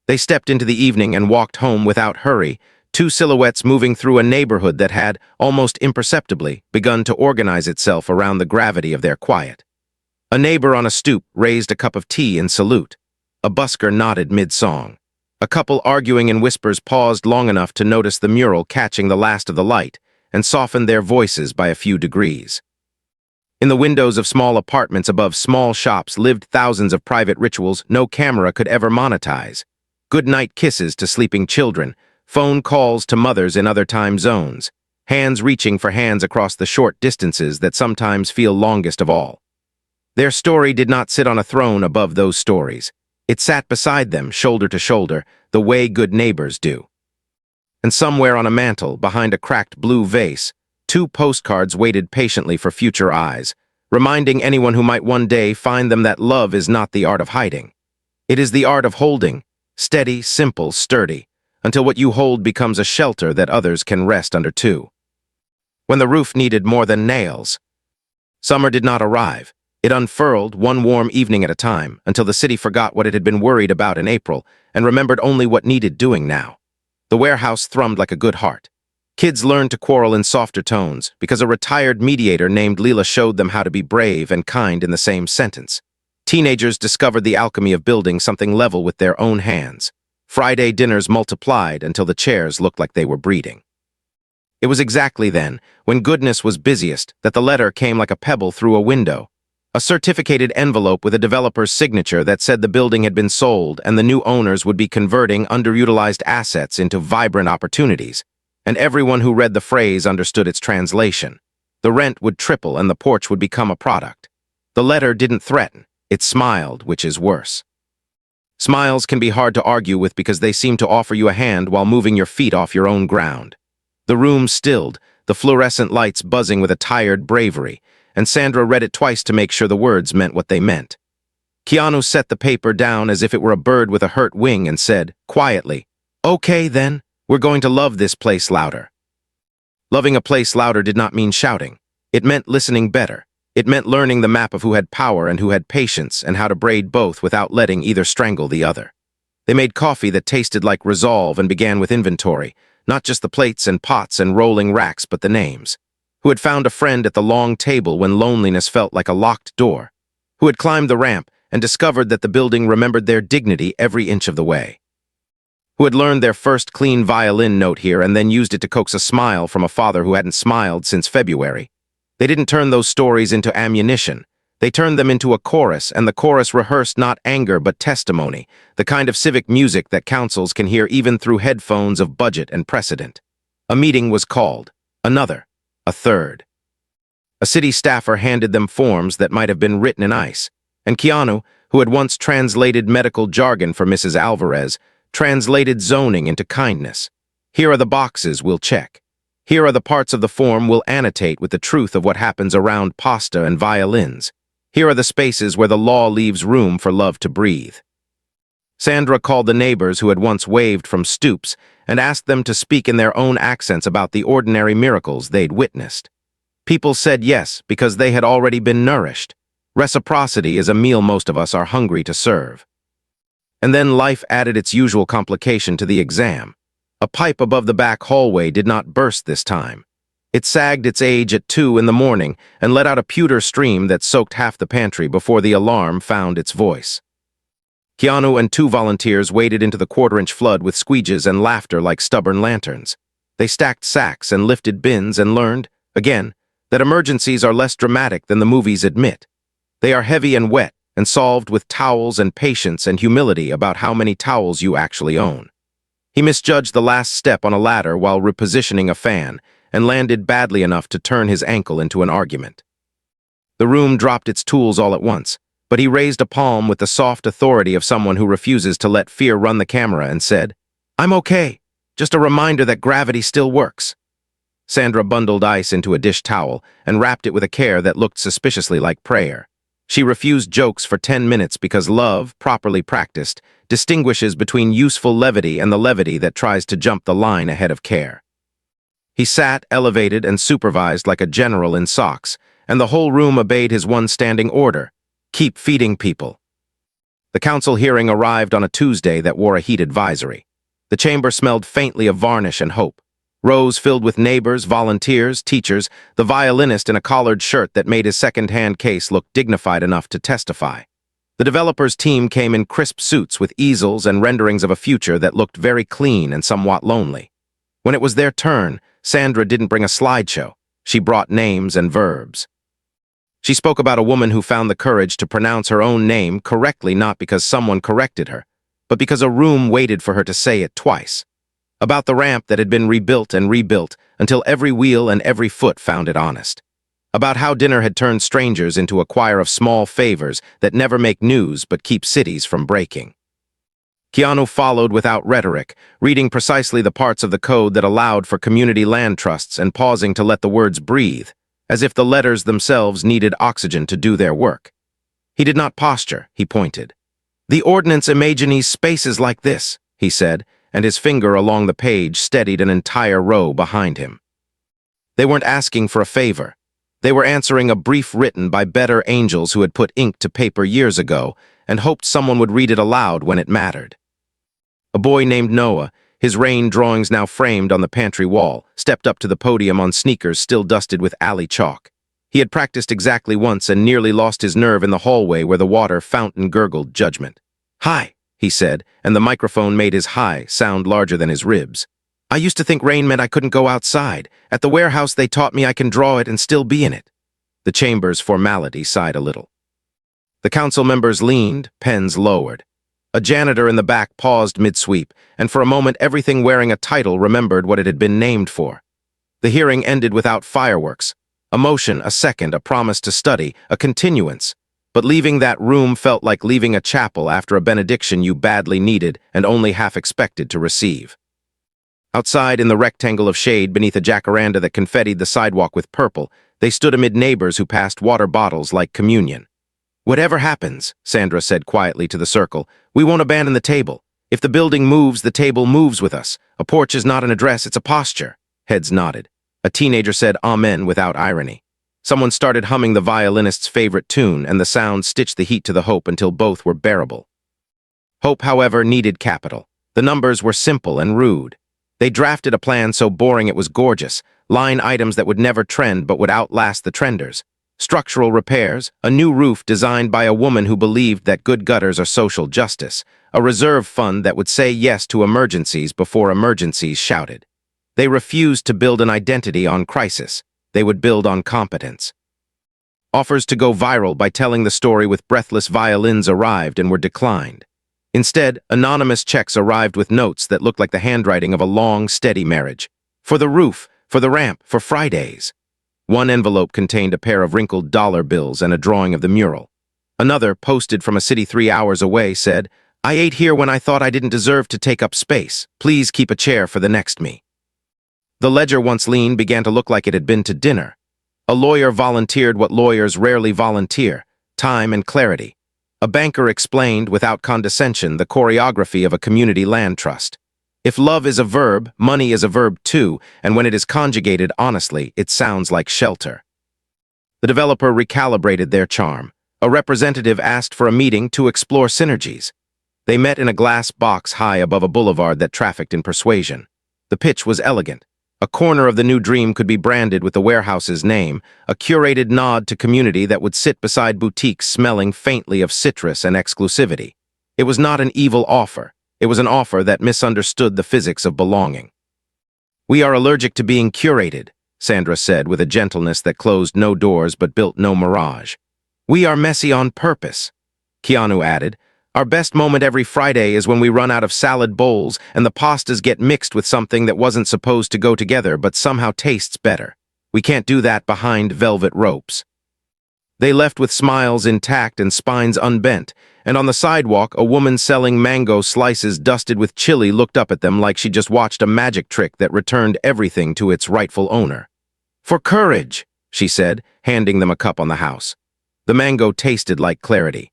They stepped into the evening and walked home without hurry, 2 silhouettes moving through a neighborhood that had, almost imperceptibly, begun to organize itself around the gravity of their quiet. A neighbor on a stoop raised a cup of tea in salute. A busker nodded mid-song. A couple arguing in whispers paused long enough to notice the mural catching the last of the light and softened their voices by a few degrees. In the windows of small apartments above small shops lived thousands of private rituals no camera could ever monetize. Goodnight kisses to sleeping children, phone calls to mothers in other time zones, hands reaching for hands across the short distances that sometimes feel longest of all. Their story did not sit on a throne above those stories. It sat beside them, shoulder to shoulder, the way good neighbors do. And somewhere on a mantel, behind a cracked blue vase, 2 postcards waited patiently for future eyes, reminding anyone who might one day find them that love is not the art of hiding. It is the art of holding, steady, simple, sturdy, until what you hold becomes a shelter that others can rest under too. When the roof needed more than nails, summer did not arrive. It unfurled, one warm evening at a time, until the city forgot what it had been worried about in April and remembered only what needed doing now. The warehouse thrummed like a good heart. Kids learned to quarrel in softer tones because a retired mediator named Leela showed them how to be brave and kind in the same sentence. Teenagers discovered the alchemy of building something level with their own hands. Friday dinners multiplied until the chairs looked like they were breeding. It was exactly then, when goodness was busiest, that the letter came like a pebble through a window. A certificated envelope with a developer's signature that said the building had been sold and the new owners would be converting underutilized assets into vibrant opportunities. And everyone who read the phrase understood its translation. The rent would triple and the porch would become a product. The letter didn't threaten, it smiled, which is worse. Smiles can be hard to argue with because they seem to offer you a hand while moving your feet off your own ground. The room stilled, the fluorescent lights buzzing with a tired bravery, and Sandra read it twice to make sure the words meant what they meant. Keanu set the paper down as if it were a bird with a hurt wing and said, quietly, "Okay, then, we're going to love this place louder." Loving a place louder did not mean shouting. It meant listening better. It meant learning the map of who had power and who had patience and how to braid both without letting either strangle the other. They made coffee that tasted like resolve and began with inventory, not just the plates and pots and rolling racks, but the names. Who had found a friend at the long table when loneliness felt like a locked door. Who had climbed the ramp and discovered that the building remembered their dignity every inch of the way. Who had learned their first clean violin note here and then used it to coax a smile from a father who hadn't smiled since February. They didn't turn those stories into ammunition. They turned them into a chorus, and the chorus rehearsed not anger but testimony, the kind of civic music that councils can hear even through headphones of budget and precedent. A meeting was called. Another. A third. A city staffer handed them forms that might have been written in ice, and Keanu, who had once translated medical jargon for Mrs. Alvarez, translated zoning into kindness. Here are the boxes we'll check. Here are the parts of the form we'll annotate with the truth of what happens around pasta and violins. Here are the spaces where the law leaves room for love to breathe. Sandra called the neighbors who had once waved from stoops and asked them to speak in their own accents about the ordinary miracles they'd witnessed. People said yes because they had already been nourished. Reciprocity is a meal most of us are hungry to serve. And then life added its usual complication to the exam. A pipe above the back hallway did not burst this time. It sagged its age at 2 in the morning and let out a pewter stream that soaked half the pantry before the alarm found its voice. Keanu and 2 volunteers waded into the quarter-inch flood with squeeges and laughter like stubborn lanterns. They stacked sacks and lifted bins and learned, again, that emergencies are less dramatic than the movies admit. They are heavy and wet and solved with towels and patience and humility about how many towels you actually own. He misjudged the last step on a ladder while repositioning a fan and landed badly enough to turn his ankle into an argument. The room dropped its tools all at once, but he raised a palm with the soft authority of someone who refuses to let fear run the camera and said, "I'm okay. Just a reminder that gravity still works." Sandra bundled ice into a dish towel and wrapped it with a care that looked suspiciously like prayer. She refused jokes for 10 minutes because love, properly practiced, distinguishes between useful levity and the levity that tries to jump the line ahead of care. He sat, elevated, and supervised like a general in socks, and the whole room obeyed his one standing order: keep feeding people. The council hearing arrived on a Tuesday that wore a heat advisory. The chamber smelled faintly of varnish and hope. Rows filled with neighbors, volunteers, teachers, the violinist in a collared shirt that made his second-hand case look dignified enough to testify. The developer's team came in crisp suits with easels and renderings of a future that looked very clean and somewhat lonely. When it was their turn, Sandra didn't bring a slideshow. She brought names and verbs. She spoke about a woman who found the courage to pronounce her own name correctly, not because someone corrected her, but because a room waited for her to say it twice. About the ramp that had been rebuilt and rebuilt until every wheel and every foot found it honest. About how dinner had turned strangers into a choir of small favors that never make news but keep cities from breaking. Keanu followed without rhetoric, reading precisely the parts of the code that allowed for community land trusts and pausing to let the words breathe, as if the letters themselves needed oxygen to do their work. He did not posture, he pointed. The ordinance imagines spaces like this, he said, and his finger along the page steadied an entire row behind him. They weren't asking for a favor. They were answering a brief written by better angels who had put ink to paper years ago and hoped someone would read it aloud when it mattered. A boy named Noah, his rain drawings now framed on the pantry wall, stepped up to the podium on sneakers still dusted with alley chalk. He had practiced exactly once and nearly lost his nerve in the hallway where the water fountain gurgled judgment. "Hi," he said, and the microphone made his hi sound larger than his ribs. "I used to think rain meant I couldn't go outside. At the warehouse they taught me I can draw it and still be in it." The chamber's formality sighed a little. The council members leaned, pens lowered. A janitor in the back paused mid-sweep, and for a moment everything wearing a title remembered what it had been named for. The hearing ended without fireworks. A motion, a second, a promise to study, a continuance. But leaving that room felt like leaving a chapel after a benediction you badly needed and only half expected to receive. Outside, in the rectangle of shade beneath a jacaranda that confettied the sidewalk with purple, they stood amid neighbors who passed water bottles like communion. "Whatever happens," Sandra said quietly to the circle, "we won't abandon the table. If the building moves, the table moves with us. A porch is not an address, it's a posture." Heads nodded. A teenager said amen without irony. Someone started humming the violinist's favorite tune, and the sound stitched the heat to the hope until both were bearable. Hope, however, needed capital. The numbers were simple and rude. They drafted a plan so boring it was gorgeous, line items that would never trend but would outlast the trenders. Structural repairs, a new roof designed by a woman who believed that good gutters are social justice, a reserve fund that would say yes to emergencies before emergencies shouted. They refused to build an identity on crisis. They would build on competence. Offers to go viral by telling the story with breathless violins arrived and were declined. Instead, anonymous checks arrived with notes that looked like the handwriting of a long, steady marriage. For the roof, for the ramp, for Fridays. One envelope contained a pair of wrinkled dollar bills and a drawing of the mural. Another, posted from a city 3 hours away, said, "I ate here when I thought I didn't deserve to take up space. Please keep a chair for the next me." The ledger once lean began to look like it had been to dinner. A lawyer volunteered what lawyers rarely volunteer, time and clarity. A banker explained, without condescension, the choreography of a community land trust. If love is a verb, money is a verb too, and when it is conjugated honestly, it sounds like shelter. The developer recalibrated their charm. A representative asked for a meeting to explore synergies. They met in a glass box high above a boulevard that trafficked in persuasion. The pitch was elegant. A corner of the new dream could be branded with the warehouse's name, a curated nod to community that would sit beside boutiques smelling faintly of citrus and exclusivity. It was not an evil offer. It was an offer that misunderstood the physics of belonging. "We are allergic to being curated," Sandra said with a gentleness that closed no doors but built no mirage. "We are messy on purpose," Keanu added. "Our best moment every Friday is when we run out of salad bowls and the pastas get mixed with something that wasn't supposed to go together but somehow tastes better. We can't do that behind velvet ropes." They left with smiles intact and spines unbent, and on the sidewalk, a woman selling mango slices dusted with chili looked up at them like she just watched a magic trick that returned everything to its rightful owner. "For courage," she said, handing them a cup on the house. The mango tasted like clarity.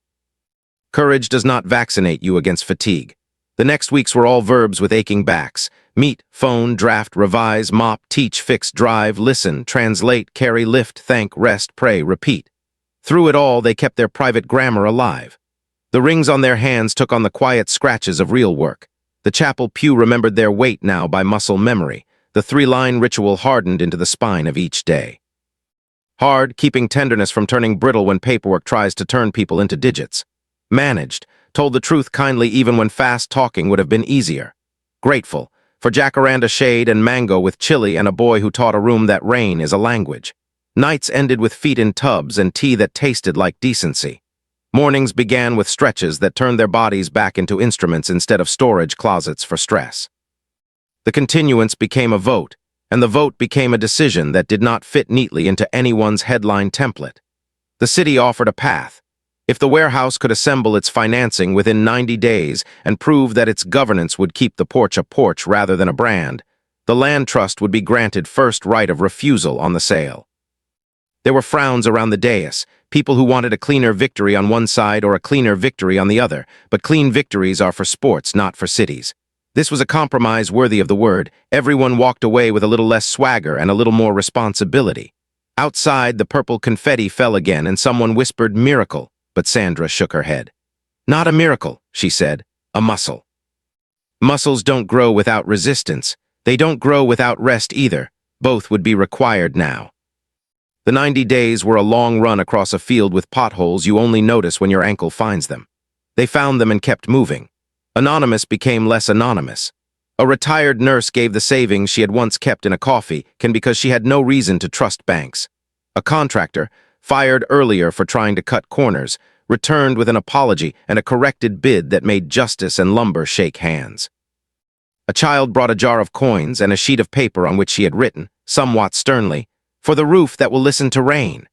Courage does not vaccinate you against fatigue. The next weeks were all verbs with aching backs. Meet, phone, draft, revise, mop, teach, fix, drive, listen, translate, carry, lift, thank, rest, pray, repeat. Through it all, they kept their private grammar alive. The rings on their hands took on the quiet scratches of real work. The chapel pew remembered their weight now by muscle memory. The three-line ritual hardened into the spine of each day. Hard, keeping tenderness from turning brittle when paperwork tries to turn people into digits. Managed, told the truth kindly even when fast talking would have been easier. Grateful, for jacaranda shade and mango with chili and a boy who taught a room that rain is a language. Nights ended with feet in tubs and tea that tasted like decency. Mornings began with stretches that turned their bodies back into instruments instead of storage closets for stress. The continuance became a vote, and the vote became a decision that did not fit neatly into anyone's headline template. The city offered a path. If the warehouse could assemble its financing within 90 days and prove that its governance would keep the porch a porch rather than a brand, the land trust would be granted first right of refusal on the sale. There were frowns around the dais, people who wanted a cleaner victory on one side or a cleaner victory on the other, but clean victories are for sports, not for cities. This was a compromise worthy of the word. Everyone walked away with a little less swagger and a little more responsibility. Outside, the purple confetti fell again and someone whispered miracle, but Sandra shook her head. Not a miracle, she said, a muscle. Muscles don't grow without resistance. They don't grow without rest either. Both would be required now. The 90 days were a long run across a field with potholes you only notice when your ankle finds them. They found them and kept moving. Anonymous became less anonymous. A retired nurse gave the savings she had once kept in a coffee can because she had no reason to trust banks. A contractor, fired earlier for trying to cut corners, returned with an apology and a corrected bid that made justice and lumber shake hands. A child brought a jar of coins and a sheet of paper on which she had written, somewhat sternly, "For the roof that will listen to rain."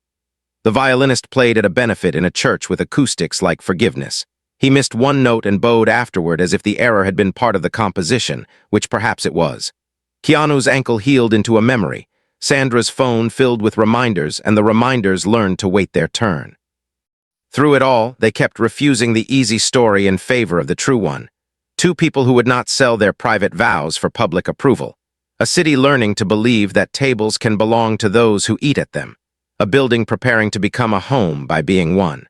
The violinist played at a benefit in a church with acoustics like forgiveness. He missed one note and bowed afterward as if the error had been part of the composition, which perhaps it was. Keanu's ankle healed into a memory. Sandra's phone filled with reminders, and the reminders learned to wait their turn. Through it all, they kept refusing the easy story in favor of the true one. Two people who would not sell their private vows for public approval. A city learning to believe that tables can belong to those who eat at them. A building preparing to become a home by being one.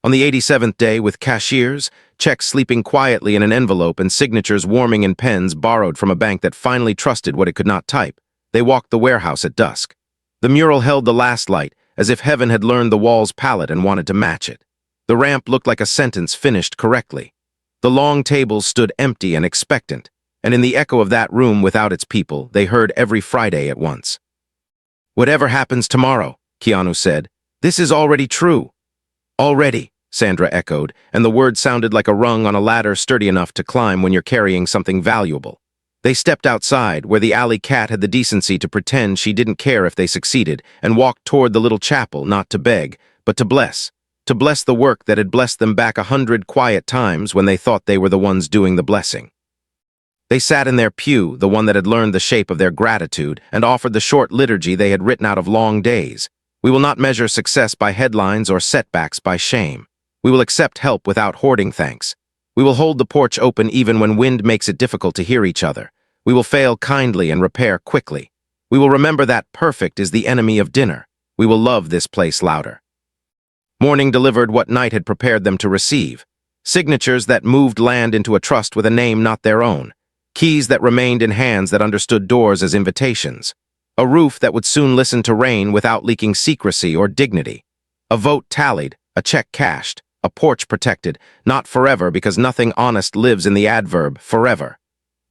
On the 87th day, with cashiers, checks sleeping quietly in an envelope and signatures warming in pens borrowed from a bank that finally trusted what it could not type, they walked the warehouse at dusk. The mural held the last light, as if heaven had learned the wall's palette and wanted to match it. The ramp looked like a sentence finished correctly. The long tables stood empty and expectant, and in the echo of that room without its people, they heard every Friday at once. "Whatever happens tomorrow," Keanu said, "this is already true." "Already," Sandra echoed, and the word sounded like a rung on a ladder sturdy enough to climb when you're carrying something valuable. They stepped outside, where the alley cat had the decency to pretend she didn't care if they succeeded, and walked toward the little chapel, not to beg, but to bless the work that had blessed them back 100 quiet times when they thought they were the ones doing the blessing. They sat in their pew, the one that had learned the shape of their gratitude, and offered the short liturgy they had written out of long days. We will not measure success by headlines or setbacks by shame. We will accept help without hoarding thanks. We will hold the porch open even when wind makes it difficult to hear each other. We will fail kindly and repair quickly. We will remember that perfect is the enemy of dinner. We will love this place louder. Morning delivered what night had prepared them to receive. Signatures that moved land into a trust with a name not their own. Keys that remained in hands that understood doors as invitations. A roof that would soon listen to rain without leaking secrecy or dignity. A vote tallied, a check cashed, a porch protected, not forever because nothing honest lives in the adverb forever,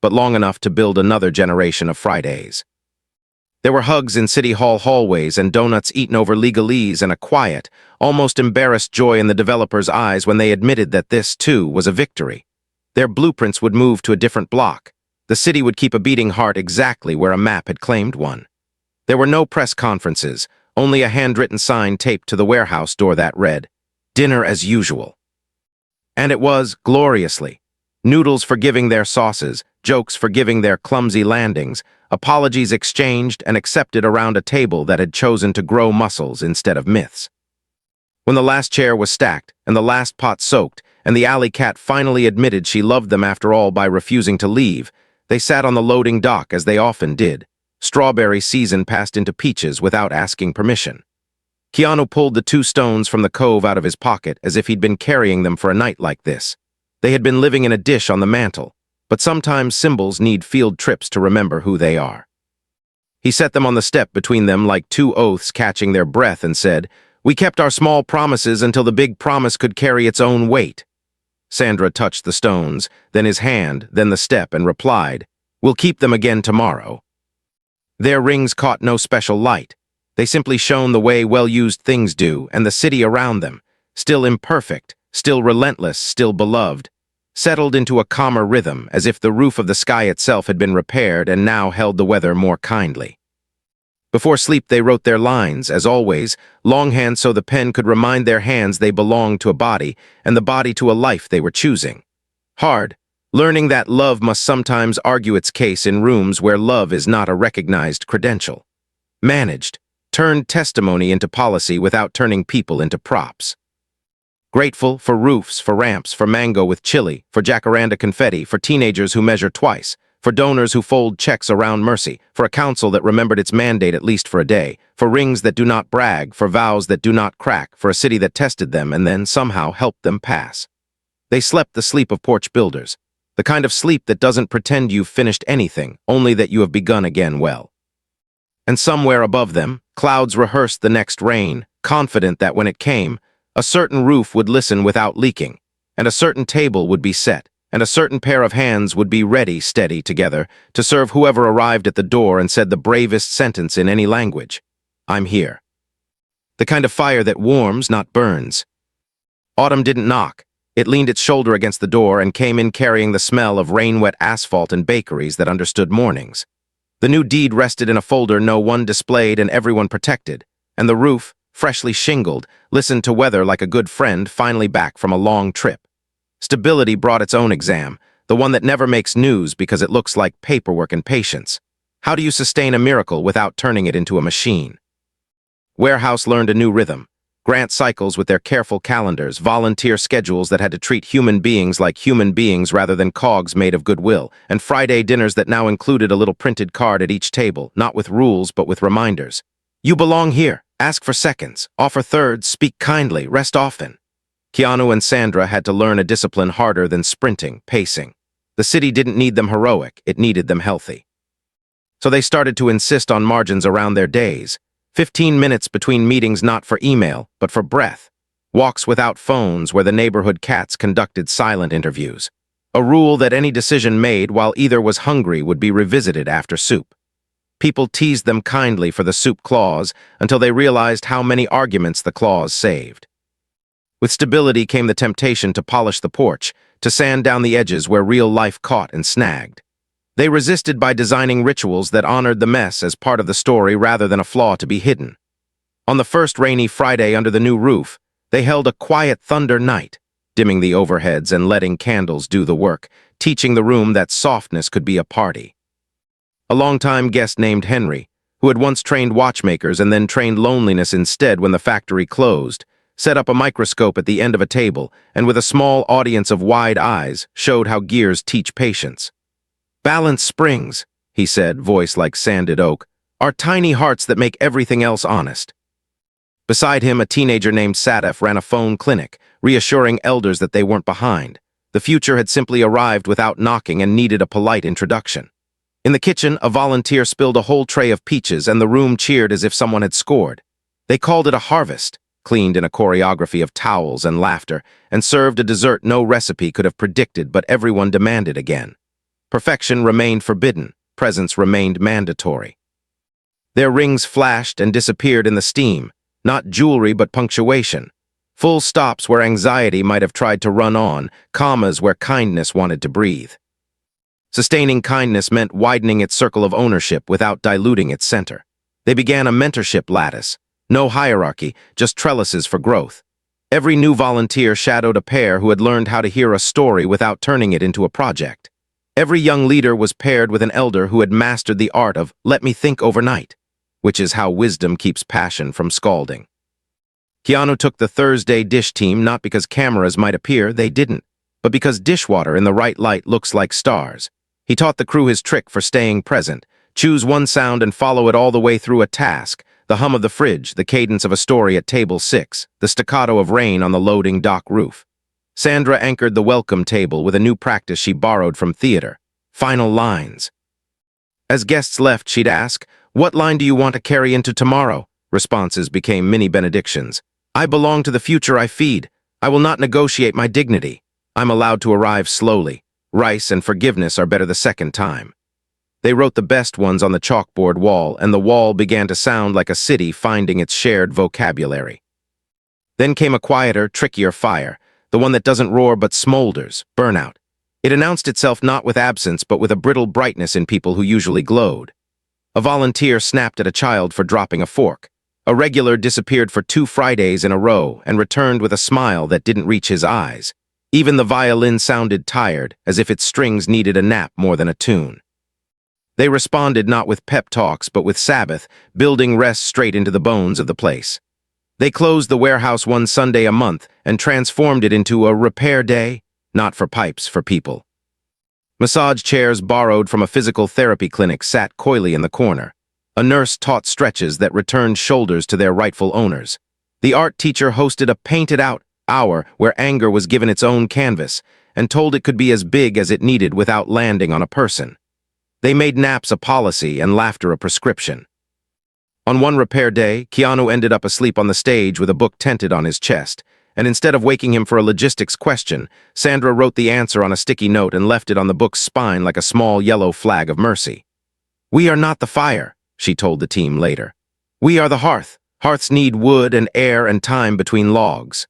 but long enough to build another generation of Fridays. There were hugs in City Hall hallways and donuts eaten over legalese and a quiet, almost embarrassed joy in the developers' eyes when they admitted that this, too, was a victory. Their blueprints would move to a different block. The city would keep a beating heart exactly where a map had claimed one. There were no press conferences, only a handwritten sign taped to the warehouse door that read, "Dinner as usual." And it was, gloriously. Noodles forgiving their sauces, jokes forgiving their clumsy landings, apologies exchanged and accepted around a table that had chosen to grow muscles instead of myths. When the last chair was stacked and the last pot soaked, and the alley cat finally admitted she loved them after all by refusing to leave, they sat on the loading dock as they often did. Strawberry season passed into peaches without asking permission. Keanu pulled the 2 stones from the cove out of his pocket as if he'd been carrying them for a night like this. They had been living in a dish on the mantel, but sometimes symbols need field trips to remember who they are. He set them on the step between them like 2 oaths catching their breath and said, We kept our small promises until the big promise could carry its own weight. Sandra touched the stones, then his hand, then the step, and replied, "We'll keep them again tomorrow." Their rings caught no special light. They simply shone the way well-used things do, and the city around them, still imperfect, still relentless, still beloved, settled into a calmer rhythm, as if the roof of the sky itself had been repaired and now held the weather more kindly. Before sleep they wrote their lines, as always, longhand so the pen could remind their hands they belonged to a body, and the body to a life they were choosing. Hard, learning that love must sometimes argue its case in rooms where love is not a recognized credential. Managed, turned testimony into policy without turning people into props. Grateful for roofs, for ramps, for mango with chili, for jacaranda confetti, for teenagers who measure twice, for donors who fold checks around mercy, for a council that remembered its mandate at least for a day, for rings that do not brag, for vows that do not crack, for a city that tested them and then somehow helped them pass. They slept the sleep of porch builders, the kind of sleep that doesn't pretend you've finished anything, only that you have begun again well. And somewhere above them, clouds rehearsed the next rain, confident that when it came, a certain roof would listen without leaking, and a certain table would be set, and a certain pair of hands would be ready, steady together, to serve whoever arrived at the door and said the bravest sentence in any language: "I'm here." The kind of fire that warms, not burns. Autumn didn't knock. It leaned its shoulder against the door and came in carrying the smell of rain-wet asphalt and bakeries that understood mornings. The new deed rested in a folder no one displayed and everyone protected, and the roof, freshly shingled, listened to weather like a good friend finally back from a long trip. Stability brought its own exam, the one that never makes news because it looks like paperwork and patience. How do you sustain a miracle without turning it into a machine? Warehouse learned a new rhythm. Grant cycles with their careful calendars, volunteer schedules that had to treat human beings like human beings rather than cogs made of goodwill, and Friday dinners that now included a little printed card at each table, not with rules but with reminders. You belong here. Ask for seconds, offer thirds, speak kindly, rest often. Keanu and Sandra had to learn a discipline harder than sprinting, pacing. The city didn't need them heroic, it needed them healthy. So they started to insist on margins around their days. 15 minutes between meetings not for email, but for breath. Walks without phones where the neighborhood cats conducted silent interviews. A rule that any decision made while either was hungry would be revisited after soup. People teased them kindly for the soup clause until they realized how many arguments the clause saved. With stability came the temptation to polish the porch, to sand down the edges where real life caught and snagged. They resisted by designing rituals that honored the mess as part of the story rather than a flaw to be hidden. On the first rainy Friday under the new roof, they held a quiet thunder night, dimming the overheads and letting candles do the work, teaching the room that softness could be a party. A longtime guest named Henry, who had once trained watchmakers and then trained loneliness instead when the factory closed, set up a microscope at the end of a table and with a small audience of wide eyes showed how gears teach patience. "Balance springs," he said, voice like sanded oak, "are tiny hearts that make everything else honest." Beside him, a teenager named Sadaf ran a phone clinic, reassuring elders that they weren't behind. The future had simply arrived without knocking and needed a polite introduction. In the kitchen, a volunteer spilled a whole tray of peaches and the room cheered as if someone had scored. They called it a harvest, cleaned in a choreography of towels and laughter, and served a dessert no recipe could have predicted but everyone demanded again. Perfection remained forbidden, presence remained mandatory. Their rings flashed and disappeared in the steam, not jewelry but punctuation. Full stops where anxiety might have tried to run on, commas where kindness wanted to breathe. Sustaining kindness meant widening its circle of ownership without diluting its center. They began a mentorship lattice. No hierarchy, just trellises for growth. Every new volunteer shadowed a pair who had learned how to hear a story without turning it into a project. Every young leader was paired with an elder who had mastered the art of "let me think overnight," which is how wisdom keeps passion from scalding. Keanu took the Thursday dish team not because cameras might appear, they didn't, but because dishwater in the right light looks like stars. He taught the crew his trick for staying present. Choose one sound and follow it all the way through a task. The hum of the fridge, the cadence of a story at table 6, the staccato of rain on the loading dock roof. Sandra anchored the welcome table with a new practice she borrowed from theater: final lines. As guests left, she'd ask, "What line do you want to carry into tomorrow?" Responses became mini benedictions. I belong to the future I feed. I will not negotiate my dignity. I'm allowed to arrive slowly. Rice and forgiveness are better the second time. They wrote the best ones on the chalkboard wall, and the wall began to sound like a city finding its shared vocabulary. Then came a quieter, trickier fire, the one that doesn't roar but smolders, burnout. It announced itself not with absence but with a brittle brightness in people who usually glowed. A volunteer snapped at a child for dropping a fork. A regular disappeared for 2 Fridays in a row and returned with a smile that didn't reach his eyes. Even the violin sounded tired, as if its strings needed a nap more than a tune. They responded not with pep talks but with Sabbath, building rest straight into the bones of the place. They closed the warehouse one Sunday a month and transformed it into a repair day, not for pipes, for people. Massage chairs borrowed from a physical therapy clinic sat coyly in the corner. A nurse taught stretches that returned shoulders to their rightful owners. The art teacher hosted a painted-out hour where anger was given its own canvas and told it could be as big as it needed without landing on a person. They made naps a policy and laughter a prescription. On one repair day, Keanu ended up asleep on the stage with a book tented on his chest, and instead of waking him for a logistics question, Sandra wrote the answer on a sticky note and left it on the book's spine like a small yellow flag of mercy. "We are not the fire," she told the team later. "We are the hearth. Hearths need wood and air and time between logs."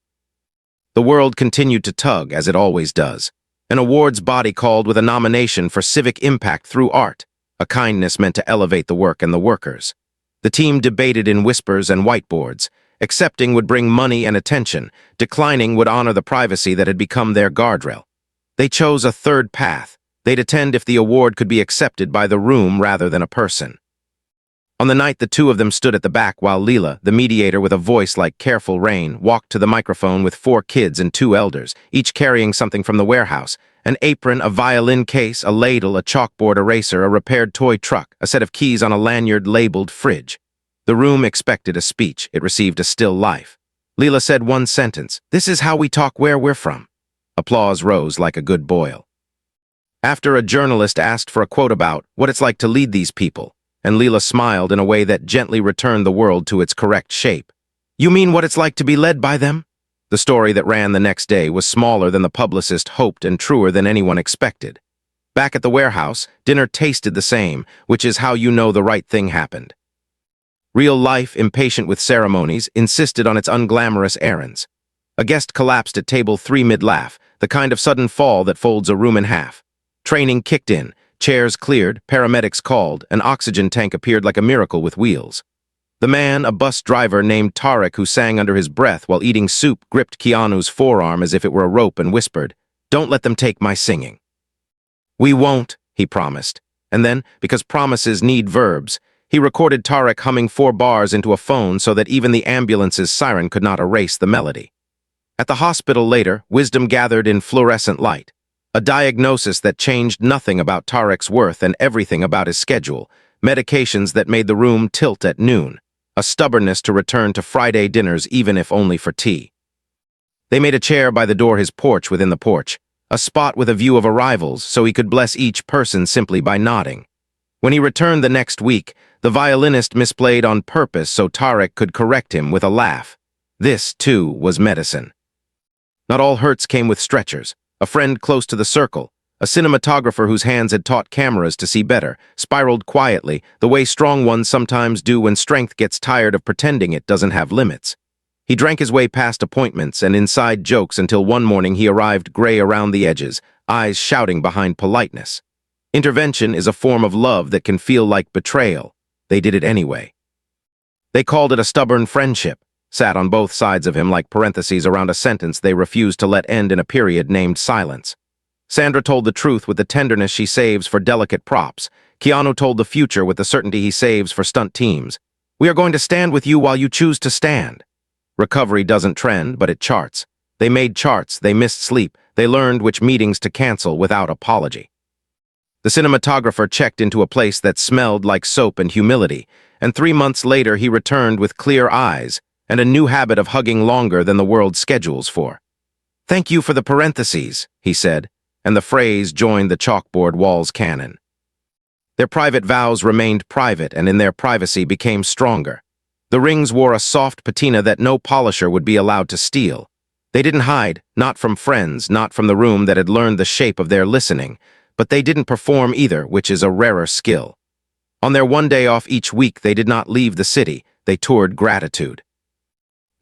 The world continued to tug, as it always does. An awards body called with a nomination for civic impact through art, a kindness meant to elevate the work and the workers. The team debated in whispers and whiteboards. Accepting would bring money and attention. Declining would honor the privacy that had become their guardrail. They chose a third path. They'd attend if the award could be accepted by the room rather than a person. On the night the two of them stood at the back while Leela, the mediator with a voice like careful rain, walked to the microphone with 4 kids and 2 elders, each carrying something from the warehouse: an apron, a violin case, a ladle, a chalkboard eraser, a repaired toy truck, a set of keys on a lanyard labeled fridge. The room expected a speech. It received a still life. Leela said one sentence: "This is how we talk where we're from." Applause rose like a good boil. After, a journalist asked for a quote about what it's like to lead these people, and Leela smiled in a way that gently returned the world to its correct shape. "You mean what it's like to be led by them?" The story that ran the next day was smaller than the publicist hoped and truer than anyone expected. Back at the warehouse, dinner tasted the same, which is how you know the right thing happened. Real life, impatient with ceremonies, insisted on its unglamorous errands. A guest collapsed at table 3 mid-laugh, the kind of sudden fall that folds a room in half. Training kicked in. Chairs cleared, paramedics called, an oxygen tank appeared like a miracle with wheels. The man, a bus driver named Tarek who sang under his breath while eating soup, gripped Keanu's forearm as if it were a rope and whispered, "Don't let them take my singing." "We won't," he promised. And then, because promises need verbs, he recorded Tarek humming 4 bars into a phone so that even the ambulance's siren could not erase the melody. At the hospital later, wisdom gathered in fluorescent light. A diagnosis that changed nothing about Tarek's worth and everything about his schedule. Medications that made the room tilt at noon. A stubbornness to return to Friday dinners even if only for tea. They made a chair by the door his porch within the porch, a spot with a view of arrivals so he could bless each person simply by nodding. When he returned the next week, the violinist misplayed on purpose so Tarek could correct him with a laugh. This, too, was medicine. Not all hurts came with stretchers. A friend close to the circle, a cinematographer whose hands had taught cameras to see better, spiraled quietly, the way strong ones sometimes do when strength gets tired of pretending it doesn't have limits. He drank his way past appointments and inside jokes until one morning he arrived gray around the edges, eyes shouting behind politeness. Intervention is a form of love that can feel like betrayal. They did it anyway. They called it a stubborn friendship. Sat on both sides of him like parentheses around a sentence they refused to let end in a period named silence. Sandra told the truth with the tenderness she saves for delicate props. Keanu told the future with the certainty he saves for stunt teams. "We are going to stand with you while you choose to stand." Recovery doesn't trend, but it charts. They made charts, they missed sleep, they learned which meetings to cancel without apology. The cinematographer checked into a place that smelled like soap and humility, and 3 months later he returned with clear eyes and a new habit of hugging longer than the world schedules for. "Thank you for the parentheses," he said, and the phrase joined the chalkboard wall's canon. Their private vows remained private and in their privacy became stronger. The rings wore a soft patina that no polisher would be allowed to steal. They didn't hide, not from friends, not from the room that had learned the shape of their listening, but they didn't perform either, which is a rarer skill. On their one day off each week, they did not leave the city. They toured gratitude.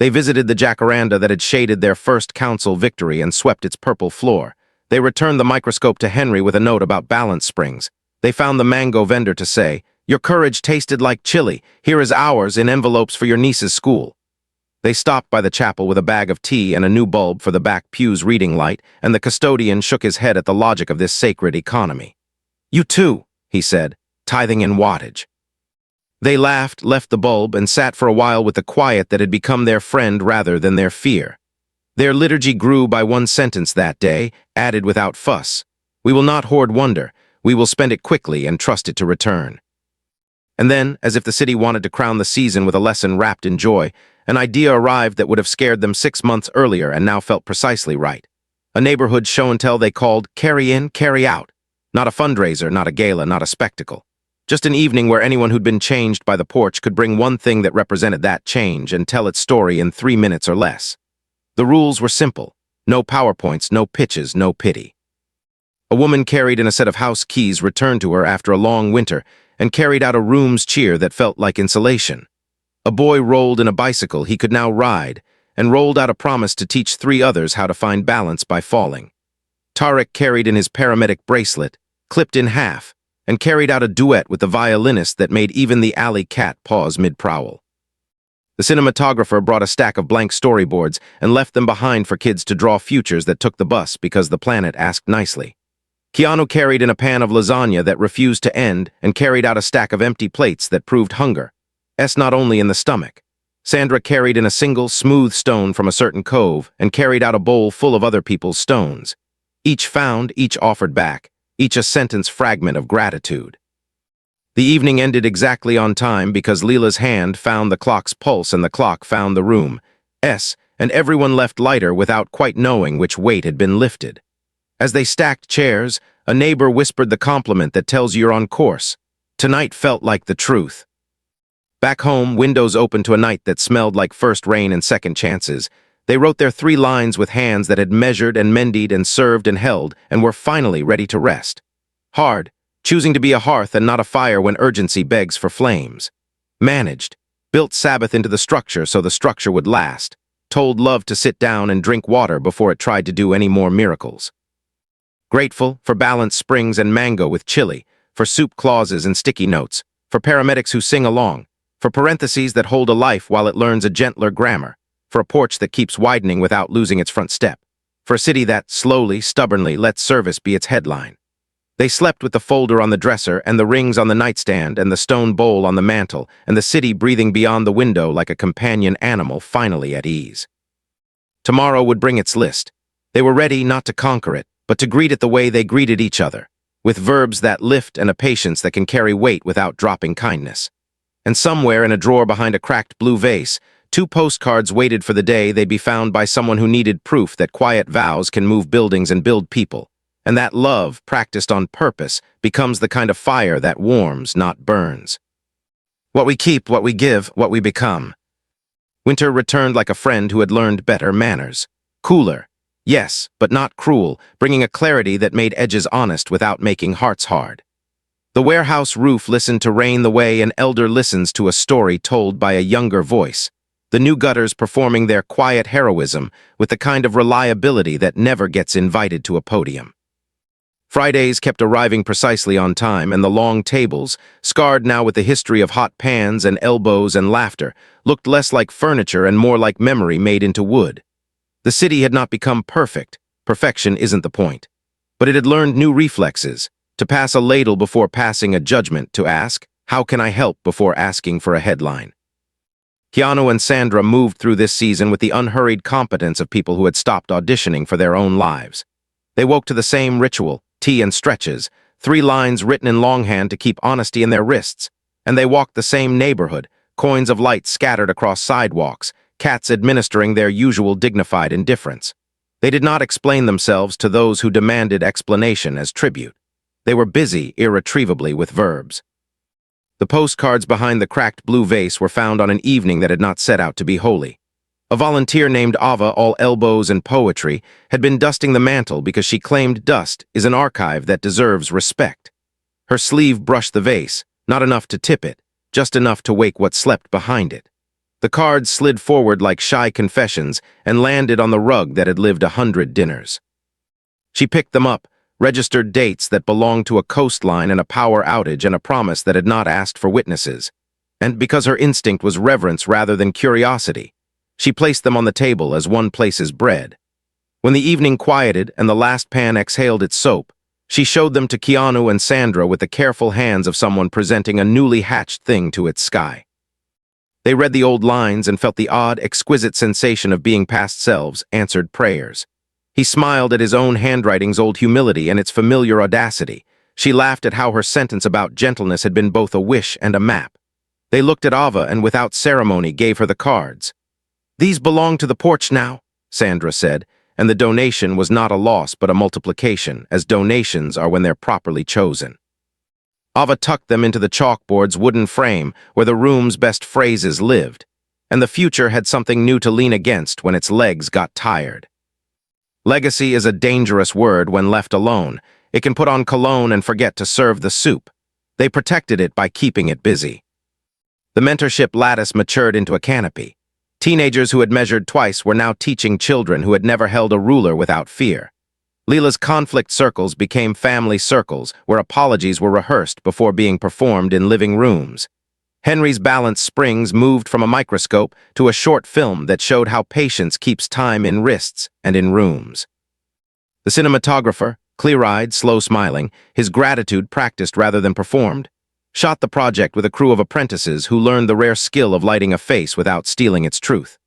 They visited the jacaranda that had shaded their first council victory and swept its purple floor. They returned the microscope to Henry with a note about balance springs. They found the mango vendor to say, "Your courage tasted like chili. Here is ours in envelopes for your niece's school." They stopped by the chapel with a bag of tea and a new bulb for the back pew's reading light, and the custodian shook his head at the logic of this sacred economy. "You too," he said, tithing in wattage. They laughed, left the bulb, and sat for a while with the quiet that had become their friend rather than their fear. Their liturgy grew by one sentence that day, added without fuss. "We will not hoard wonder. We will spend it quickly and trust it to return." And then, as if the city wanted to crown the season with a lesson wrapped in joy, an idea arrived that would have scared them 6 months earlier and now felt precisely right. A neighborhood show and tell they called Carry In, Carry Out. Not a fundraiser, not a gala, not a spectacle. Just an evening where anyone who'd been changed by the porch could bring one thing that represented that change and tell its story in 3 minutes or less. The rules were simple. No PowerPoints, no pitches, no pity. A woman carried in a set of house keys returned to her after a long winter and carried out a room's cheer that felt like insulation. A boy rolled in a bicycle he could now ride and rolled out a promise to teach 3 others how to find balance by falling. Tarek carried in his paramedic bracelet, clipped in half, and carried out a duet with the violinist that made even the alley cat pause mid-prowl. The cinematographer brought a stack of blank storyboards and left them behind for kids to draw futures that took the bus because the planet asked nicely. Keanu carried in a pan of lasagna that refused to end and carried out a stack of empty plates that proved hunger. Not only in the stomach. Sandra carried in a single, smooth stone from a certain cove and carried out a bowl full of other people's stones. Each found, each offered back, each a sentence fragment of gratitude. The evening ended exactly on time because Leela's hand found the clock's pulse and the clock found the room, and everyone left lighter without quite knowing which weight had been lifted. As they stacked chairs, a neighbor whispered the compliment that tells you're on course. Tonight felt like the truth. Back home, windows open to a night that smelled like first rain and second chances. They wrote their 3 lines with hands that had measured and mended and served and held and were finally ready to rest. Hard, choosing to be a hearth and not a fire when urgency begs for flames. Managed, built Sabbath into the structure so the structure would last. Told love to sit down and drink water before it tried to do any more miracles. Grateful for balanced springs and mango with chili, for soup clauses and sticky notes, for paramedics who sing along, for parentheses that hold a life while it learns a gentler grammar, for a porch that keeps widening without losing its front step, for a city that, slowly, stubbornly, lets service be its headline. They slept with the folder on the dresser and the rings on the nightstand and the stone bowl on the mantel and the city breathing beyond the window like a companion animal finally at ease. Tomorrow would bring its list. They were ready not to conquer it, but to greet it the way they greeted each other, with verbs that lift and a patience that can carry weight without dropping kindness. And somewhere in a drawer behind a cracked blue vase, 2 postcards waited for the day they'd be found by someone who needed proof that quiet vows can move buildings and build people, and that love, practiced on purpose, becomes the kind of fire that warms, not burns. What we keep, what we give, what we become. Winter returned like a friend who had learned better manners. Cooler, yes, but not cruel, bringing a clarity that made edges honest without making hearts hard. The warehouse roof listened to rain the way an elder listens to a story told by a younger voice. The new gutters performing their quiet heroism with the kind of reliability that never gets invited to a podium. Fridays kept arriving precisely on time, and the long tables, scarred now with the history of hot pans and elbows and laughter, looked less like furniture and more like memory made into wood. The city had not become perfect. Perfection isn't the point. But it had learned new reflexes, to pass a ladle before passing a judgment, to ask, "How can I help?" before asking for a headline. Keanu and Sandra moved through this season with the unhurried competence of people who had stopped auditioning for their own lives. They woke to the same ritual, tea and stretches, 3 lines written in longhand to keep honesty in their wrists, and they walked the same neighborhood, coins of light scattered across sidewalks, cats administering their usual dignified indifference. They did not explain themselves to those who demanded explanation as tribute. They were busy irretrievably with verbs. The postcards behind the cracked blue vase were found on an evening that had not set out to be holy. A volunteer named Ava, all elbows and poetry, had been dusting the mantel because she claimed dust is an archive that deserves respect. Her sleeve brushed the vase, not enough to tip it, just enough to wake what slept behind it. The cards slid forward like shy confessions and landed on the rug that had lived 100 dinners. She picked them up, registered dates that belonged to a coastline and a power outage and a promise that had not asked for witnesses. And because her instinct was reverence rather than curiosity, she placed them on the table as one places bread. When the evening quieted and the last pan exhaled its soap, she showed them to Keanu and Sandra with the careful hands of someone presenting a newly hatched thing to its sky. They read the old lines and felt the odd, exquisite sensation of being past selves, answered prayers. He smiled at his own handwriting's old humility and its familiar audacity. She laughed at how her sentence about gentleness had been both a wish and a map. They looked at Ava and without ceremony gave her the cards. "These belong to the Porch now," Sandra said, and the donation was not a loss but a multiplication, as donations are when they're properly chosen. Ava tucked them into the chalkboard's wooden frame where the room's best phrases lived, and the future had something new to lean against when its legs got tired. Legacy is a dangerous word when left alone. It can put on cologne and forget to serve the soup. They protected it by keeping it busy. The mentorship lattice matured into a canopy. Teenagers who had measured twice were now teaching children who had never held a ruler without fear. Leela's conflict circles became family circles where apologies were rehearsed before being performed in living rooms. Henry's balance springs moved from a microscope to a short film that showed how patience keeps time in wrists and in rooms. The cinematographer, clear-eyed, slow-smiling, his gratitude practiced rather than performed, shot the project with a crew of apprentices who learned the rare skill of lighting a face without stealing its truth.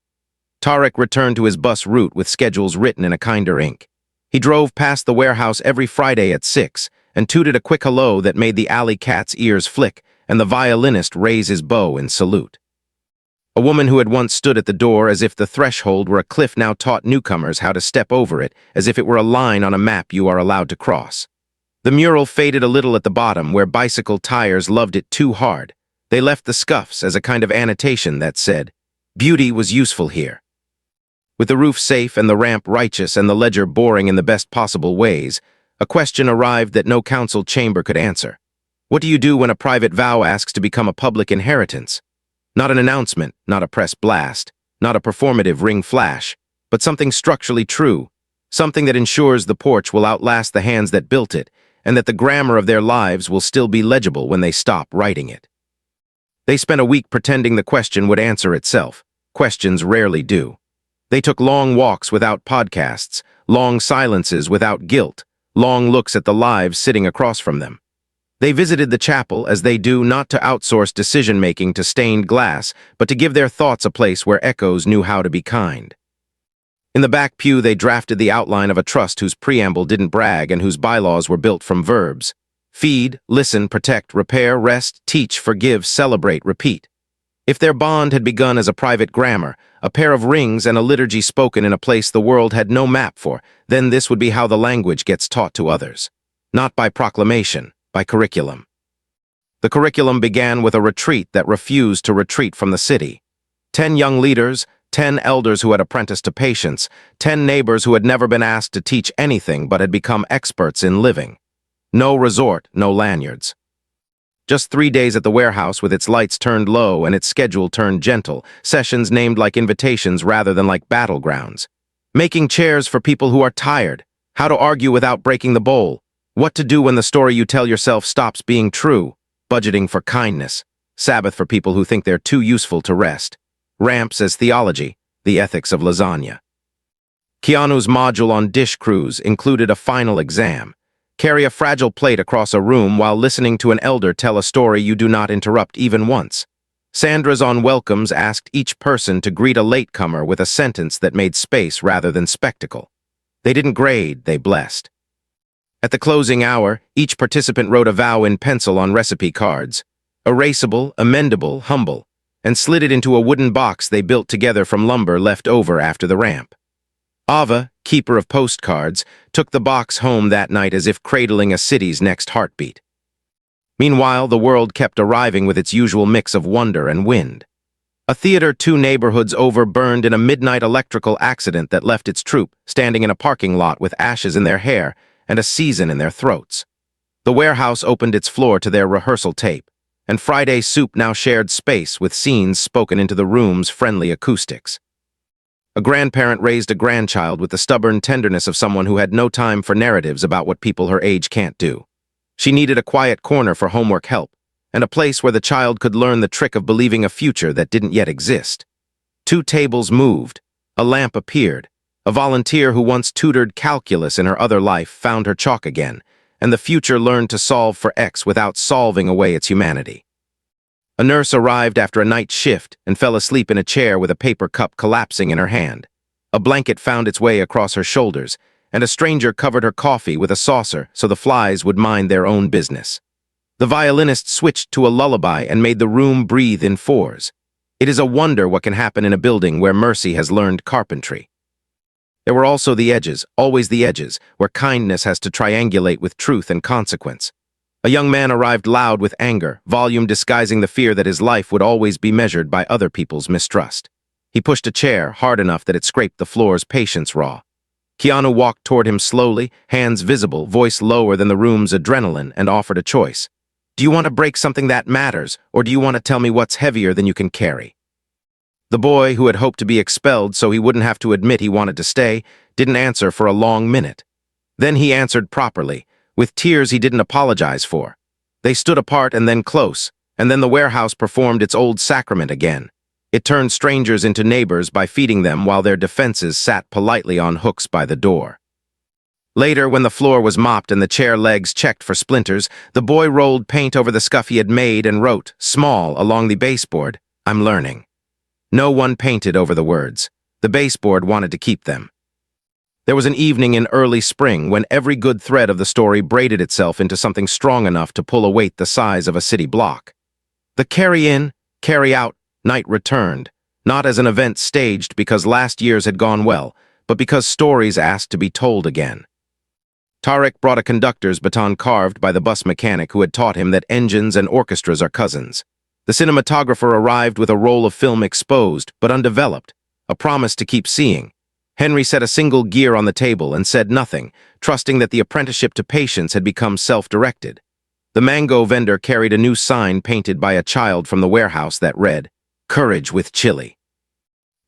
Tarek returned to his bus route with schedules written in a kinder ink. He drove past the warehouse every Friday at 6 and tooted a quick hello that made the alley cat's ears flick and the violinist raise his bow in salute. A woman who had once stood at the door as if the threshold were a cliff now taught newcomers how to step over it as if it were a line on a map you are allowed to cross. The mural faded a little at the bottom where bicycle tires loved it too hard. They left the scuffs as a kind of annotation that said, "Beauty was useful here." With the roof safe and the ramp righteous and the ledger boring in the best possible ways, a question arrived that no council chamber could answer. What do you do when a private vow asks to become a public inheritance? Not an announcement, not a press blast, not a performative ring flash, but something structurally true, something that ensures the porch will outlast the hands that built it, and that the grammar of their lives will still be legible when they stop writing it. They spent a week pretending the question would answer itself. Questions rarely do. They took long walks without podcasts, long silences without guilt, long looks at the lives sitting across from them. They visited the chapel as they do not to outsource decision-making to stained glass, but to give their thoughts a place where echoes knew how to be kind. In the back pew they drafted the outline of a trust whose preamble didn't brag and whose bylaws were built from verbs. Feed, listen, protect, repair, rest, teach, forgive, celebrate, repeat. If their bond had begun as a private grammar, a pair of rings and a liturgy spoken in a place the world had no map for, then this would be how the language gets taught to others. Not by proclamation, by curriculum. The curriculum began with a retreat that refused to retreat from the city. 10 young leaders, 10 elders who had apprenticed to patience, 10 neighbors who had never been asked to teach anything but had become experts in living. No resort, no lanyards. Just 3 days at the warehouse with its lights turned low and its schedule turned gentle, sessions named like invitations rather than like battlegrounds. Making chairs for people who are tired, how to argue without breaking the bowl, what to do when the story you tell yourself stops being true, budgeting for kindness, Sabbath for people who think they're too useful to rest, ramps as theology, the ethics of lasagna. Keanu's module on dish crews included a final exam. Carry a fragile plate across a room while listening to an elder tell a story you do not interrupt even once. Sandra's on welcomes asked each person to greet a latecomer with a sentence that made space rather than spectacle. They didn't grade, they blessed. At the closing hour, each participant wrote a vow in pencil on recipe cards, erasable, amendable, humble, and slid it into a wooden box they built together from lumber left over after the ramp. Ava, keeper of postcards, took the box home that night as if cradling a city's next heartbeat. Meanwhile, the world kept arriving with its usual mix of wonder and wind. A theater 2 neighborhoods over burned in a midnight electrical accident that left its troupe standing in a parking lot with ashes in their hair and a season in their throats. The warehouse opened its floor to their rehearsal tape, and Friday Soup now shared space with scenes spoken into the room's friendly acoustics. A grandparent raised a grandchild with the stubborn tenderness of someone who had no time for narratives about what people her age can't do. She needed a quiet corner for homework help, and a place where the child could learn the trick of believing a future that didn't yet exist. 2 tables moved, a lamp appeared, a volunteer who once tutored calculus in her other life found her chalk again, and the future learned to solve for X without solving away its humanity. A nurse arrived after a night shift and fell asleep in a chair with a paper cup collapsing in her hand. A blanket found its way across her shoulders, and a stranger covered her coffee with a saucer so the flies would mind their own business. The violinist switched to a lullaby and made the room breathe in 4s. It is a wonder what can happen in a building where mercy has learned carpentry. There were also the edges, always the edges, where kindness has to triangulate with truth and consequence. A young man arrived loud with anger, volume disguising the fear that his life would always be measured by other people's mistrust. He pushed a chair hard enough that it scraped the floor's patience raw. Keanu walked toward him slowly, hands visible, voice lower than the room's adrenaline, and offered a choice. Do you want to break something that matters, or do you want to tell me what's heavier than you can carry? The boy, who had hoped to be expelled so he wouldn't have to admit he wanted to stay, didn't answer for a long minute. Then he answered properly, with tears he didn't apologize for. They stood apart and then close, and then the warehouse performed its old sacrament again. It turned strangers into neighbors by feeding them while their defenses sat politely on hooks by the door. Later, when the floor was mopped and the chair legs checked for splinters, the boy rolled paint over the scuff he had made and wrote, small, along the baseboard, "I'm learning." No one painted over the words. The baseboard wanted to keep them. There was an evening in early spring when every good thread of the story braided itself into something strong enough to pull a weight the size of a city block. The carry-in, carry-out night returned, not as an event staged because last year's had gone well, but because stories asked to be told again. Tarek brought a conductor's baton carved by the bus mechanic who had taught him that engines and orchestras are cousins. The cinematographer arrived with a roll of film exposed, but undeveloped, a promise to keep seeing. Henry set a single gear on the table and said nothing, trusting that the apprenticeship to patience had become self-directed. The mango vendor carried a new sign painted by a child from the warehouse that read, "Courage with chili."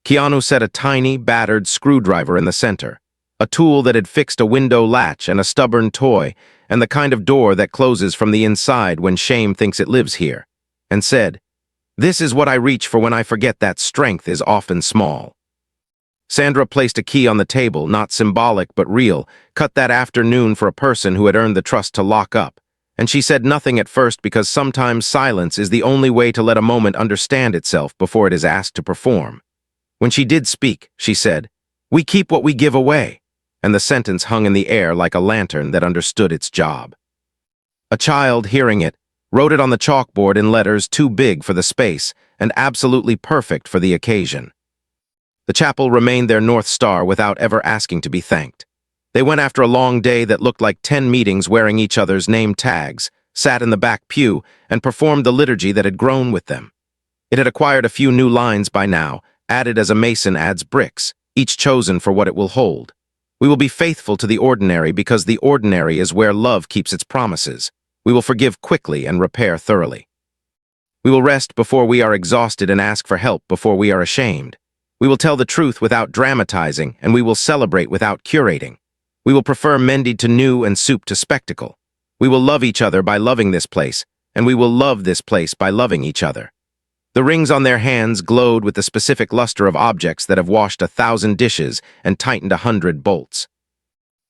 Keanu set a tiny, battered screwdriver in the center, a tool that had fixed a window latch and a stubborn toy, and the kind of door that closes from the inside when shame thinks it lives here, and said, "This is what I reach for when I forget that strength is often small." Sandra placed a key on the table, not symbolic but real, cut that afternoon for a person who had earned the trust to lock up, and she said nothing at first because sometimes silence is the only way to let a moment understand itself before it is asked to perform. When she did speak, she said, "We keep what we give away," and the sentence hung in the air like a lantern that understood its job. A child, hearing it, wrote it on the chalkboard in letters too big for the space and absolutely perfect for the occasion. The chapel remained their North Star without ever asking to be thanked. They went after a long day that looked like 10 meetings wearing each other's name tags, sat in the back pew, and performed the liturgy that had grown with them. It had acquired a few new lines by now, added as a mason adds bricks, each chosen for what it will hold. We will be faithful to the ordinary because the ordinary is where love keeps its promises. We will forgive quickly and repair thoroughly. We will rest before we are exhausted and ask for help before we are ashamed. We will tell the truth without dramatizing, and we will celebrate without curating. We will prefer Mendy to new and soup to spectacle. We will love each other by loving this place, and we will love this place by loving each other. The rings on their hands glowed with the specific luster of objects that have washed 1,000 dishes and tightened 100 bolts.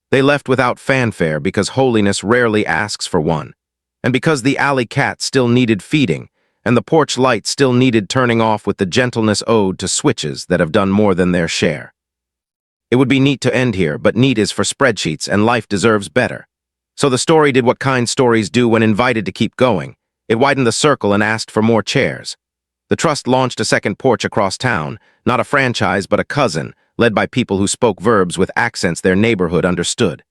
They left without fanfare because holiness rarely asks for one, and because the alley cat still needed feeding, and the porch light still needed turning off with the gentleness owed to switches that have done more than their share. It would be neat to end here, but neat is for spreadsheets, and life deserves better. So the story did what kind stories do when invited to keep going. It widened the circle and asked for more chairs. The trust launched a second porch across town, not a franchise but a cousin, led by people who spoke verbs with accents their neighborhood understood.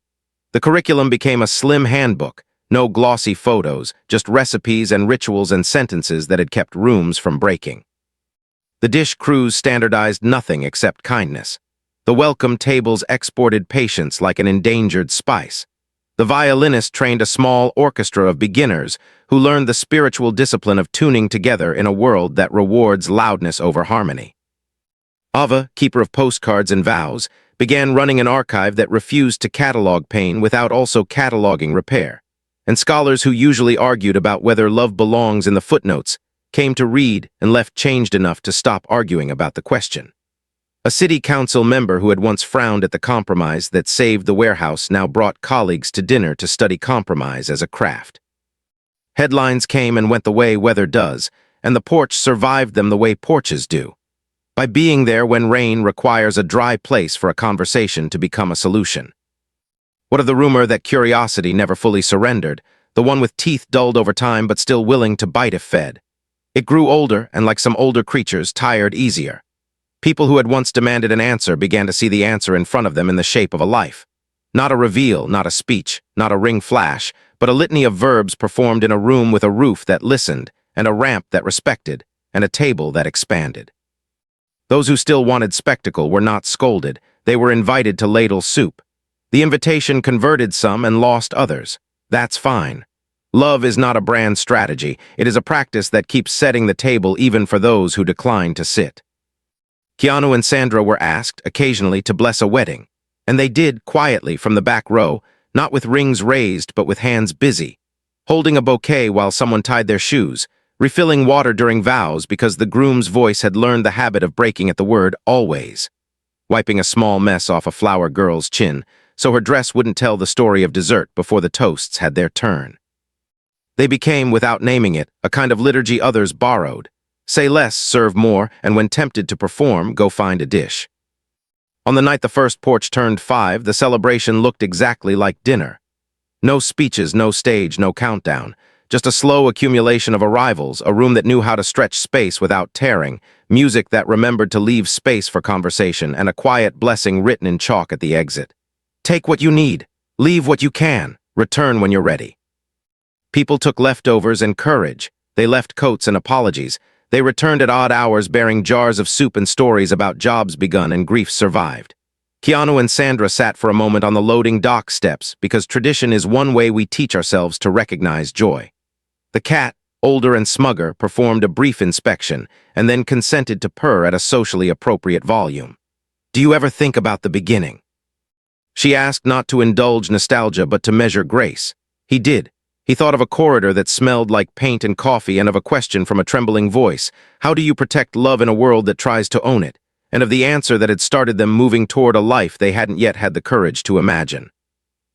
The curriculum became a slim handbook, No glossy photos, just recipes and rituals and sentences that had kept rooms from breaking. The dish crews standardized nothing except kindness. The welcome tables exported patience like an endangered spice. The violinist trained a small orchestra of beginners who learned the spiritual discipline of tuning together in a world that rewards loudness over harmony. Ava, keeper of postcards and vows, began running an archive that refused to catalog pain without also cataloging repair. And scholars who usually argued about whether love belongs in the footnotes came to read and left changed enough to stop arguing about the question. A city council member who had once frowned at the compromise that saved the warehouse now brought colleagues to dinner to study compromise as a craft. Headlines came and went the way weather does, and the porch survived them the way porches do. By being there when rain requires a dry place for a conversation to become a solution. What of the rumor that curiosity never fully surrendered, the one with teeth dulled over time but still willing to bite if fed? It grew older and, like some older creatures, tired easier. People who had once demanded an answer began to see the answer in front of them in the shape of a life. Not a reveal, not a speech, not a ring flash, but a litany of verbs performed in a room with a roof that listened, and a ramp that respected, and a table that expanded. Those who still wanted spectacle were not scolded. They were invited to ladle soup. The invitation converted some and lost others. That's fine. Love is not a brand strategy. It is a practice that keeps setting the table even for those who decline to sit. Keanu and Sandra were asked, occasionally, to bless a wedding. And they did, quietly, from the back row, not with rings raised, but with hands busy, holding a bouquet while someone tied their shoes, refilling water during vows because the groom's voice had learned the habit of breaking at the word always, wiping a small mess off a flower girl's chin so her dress wouldn't tell the story of dessert before the toasts had their turn. They became, without naming it, a kind of liturgy others borrowed. Say less, serve more, and when tempted to perform, go find a dish. On the night the first porch turned 5, the celebration looked exactly like dinner. No speeches, no stage, no countdown. Just a slow accumulation of arrivals, a room that knew how to stretch space without tearing, music that remembered to leave space for conversation, and a quiet blessing written in chalk at the exit. Take what you need, leave what you can, return when you're ready. People took leftovers and courage. They left coats and apologies. They returned at odd hours bearing jars of soup and stories about jobs begun and griefs survived. Keanu and Sandra sat for a moment on the loading dock steps because tradition is one way we teach ourselves to recognize joy. The cat, older and smugger, performed a brief inspection and then consented to purr at a socially appropriate volume. Do you ever think about the beginning? She asked, not to indulge nostalgia but to measure grace. He did. He thought of a corridor that smelled like paint and coffee and of a question from a trembling voice. How do you protect love in a world that tries to own it? And of the answer that had started them moving toward a life they hadn't yet had the courage to imagine.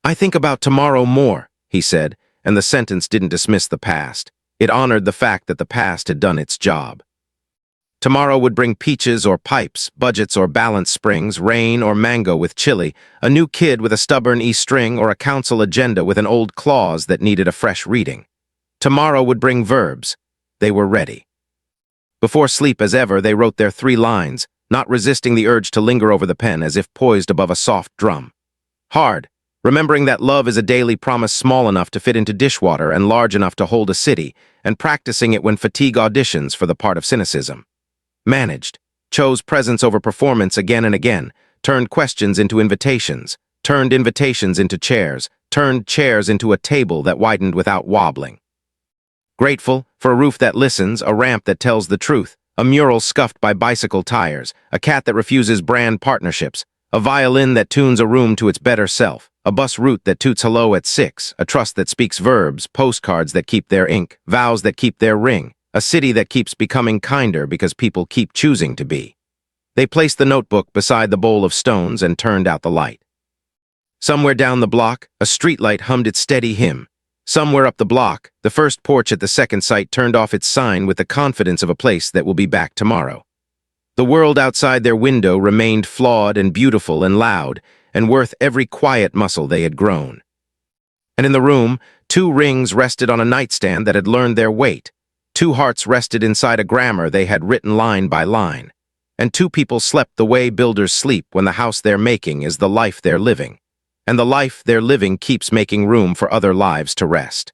I think about tomorrow more, he said, and the sentence didn't dismiss the past. It honored the fact that the past had done its job. Tomorrow would bring peaches or pipes, budgets or balanced springs, rain or mango with chili, a new kid with a stubborn E-string or a council agenda with an old clause that needed a fresh reading. Tomorrow would bring verbs. They were ready. Before sleep as ever, they wrote their 3 lines, not resisting the urge to linger over the pen as if poised above a soft drum. Hard, remembering that love is a daily promise small enough to fit into dishwater and large enough to hold a city, and practicing it when fatigue auditions for the part of cynicism. Managed, chose presence over performance again and again, turned questions into invitations, turned invitations into chairs, turned chairs into a table that widened without wobbling. Grateful for a roof that listens, a ramp that tells the truth, a mural scuffed by bicycle tires, a cat that refuses brand partnerships, a violin that tunes a room to its better self, a bus route that toots hello at 6, a trust that speaks verbs, postcards that keep their ink, vows that keep their ring, a city that keeps becoming kinder because people keep choosing to be. They placed the notebook beside the bowl of stones and turned out the light. Somewhere down the block, a streetlight hummed its steady hymn. Somewhere up the block, the first porch at the second site turned off its sign with the confidence of a place that will be back tomorrow. The world outside their window remained flawed and beautiful and loud, and worth every quiet muscle they had grown. And in the room, 2 rings rested on a nightstand that had learned their weight. 2 hearts rested inside a grammar they had written line by line. And 2 people slept the way builders sleep when the house they're making is the life they're living. and the life they're living keeps making room for other lives to rest.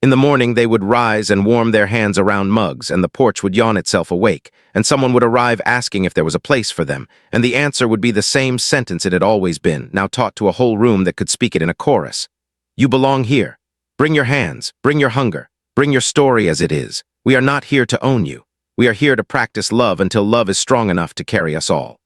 In the morning, they would rise and warm their hands around mugs, and the porch would yawn itself awake, and someone would arrive asking if there was a place for them, and the answer would be the same sentence it had always been, now taught to a whole room that could speak it in a chorus. You belong here. Bring your hands, bring your hunger, bring your story as it is. We are not here to own you. We are here to practice love until love is strong enough to carry us all.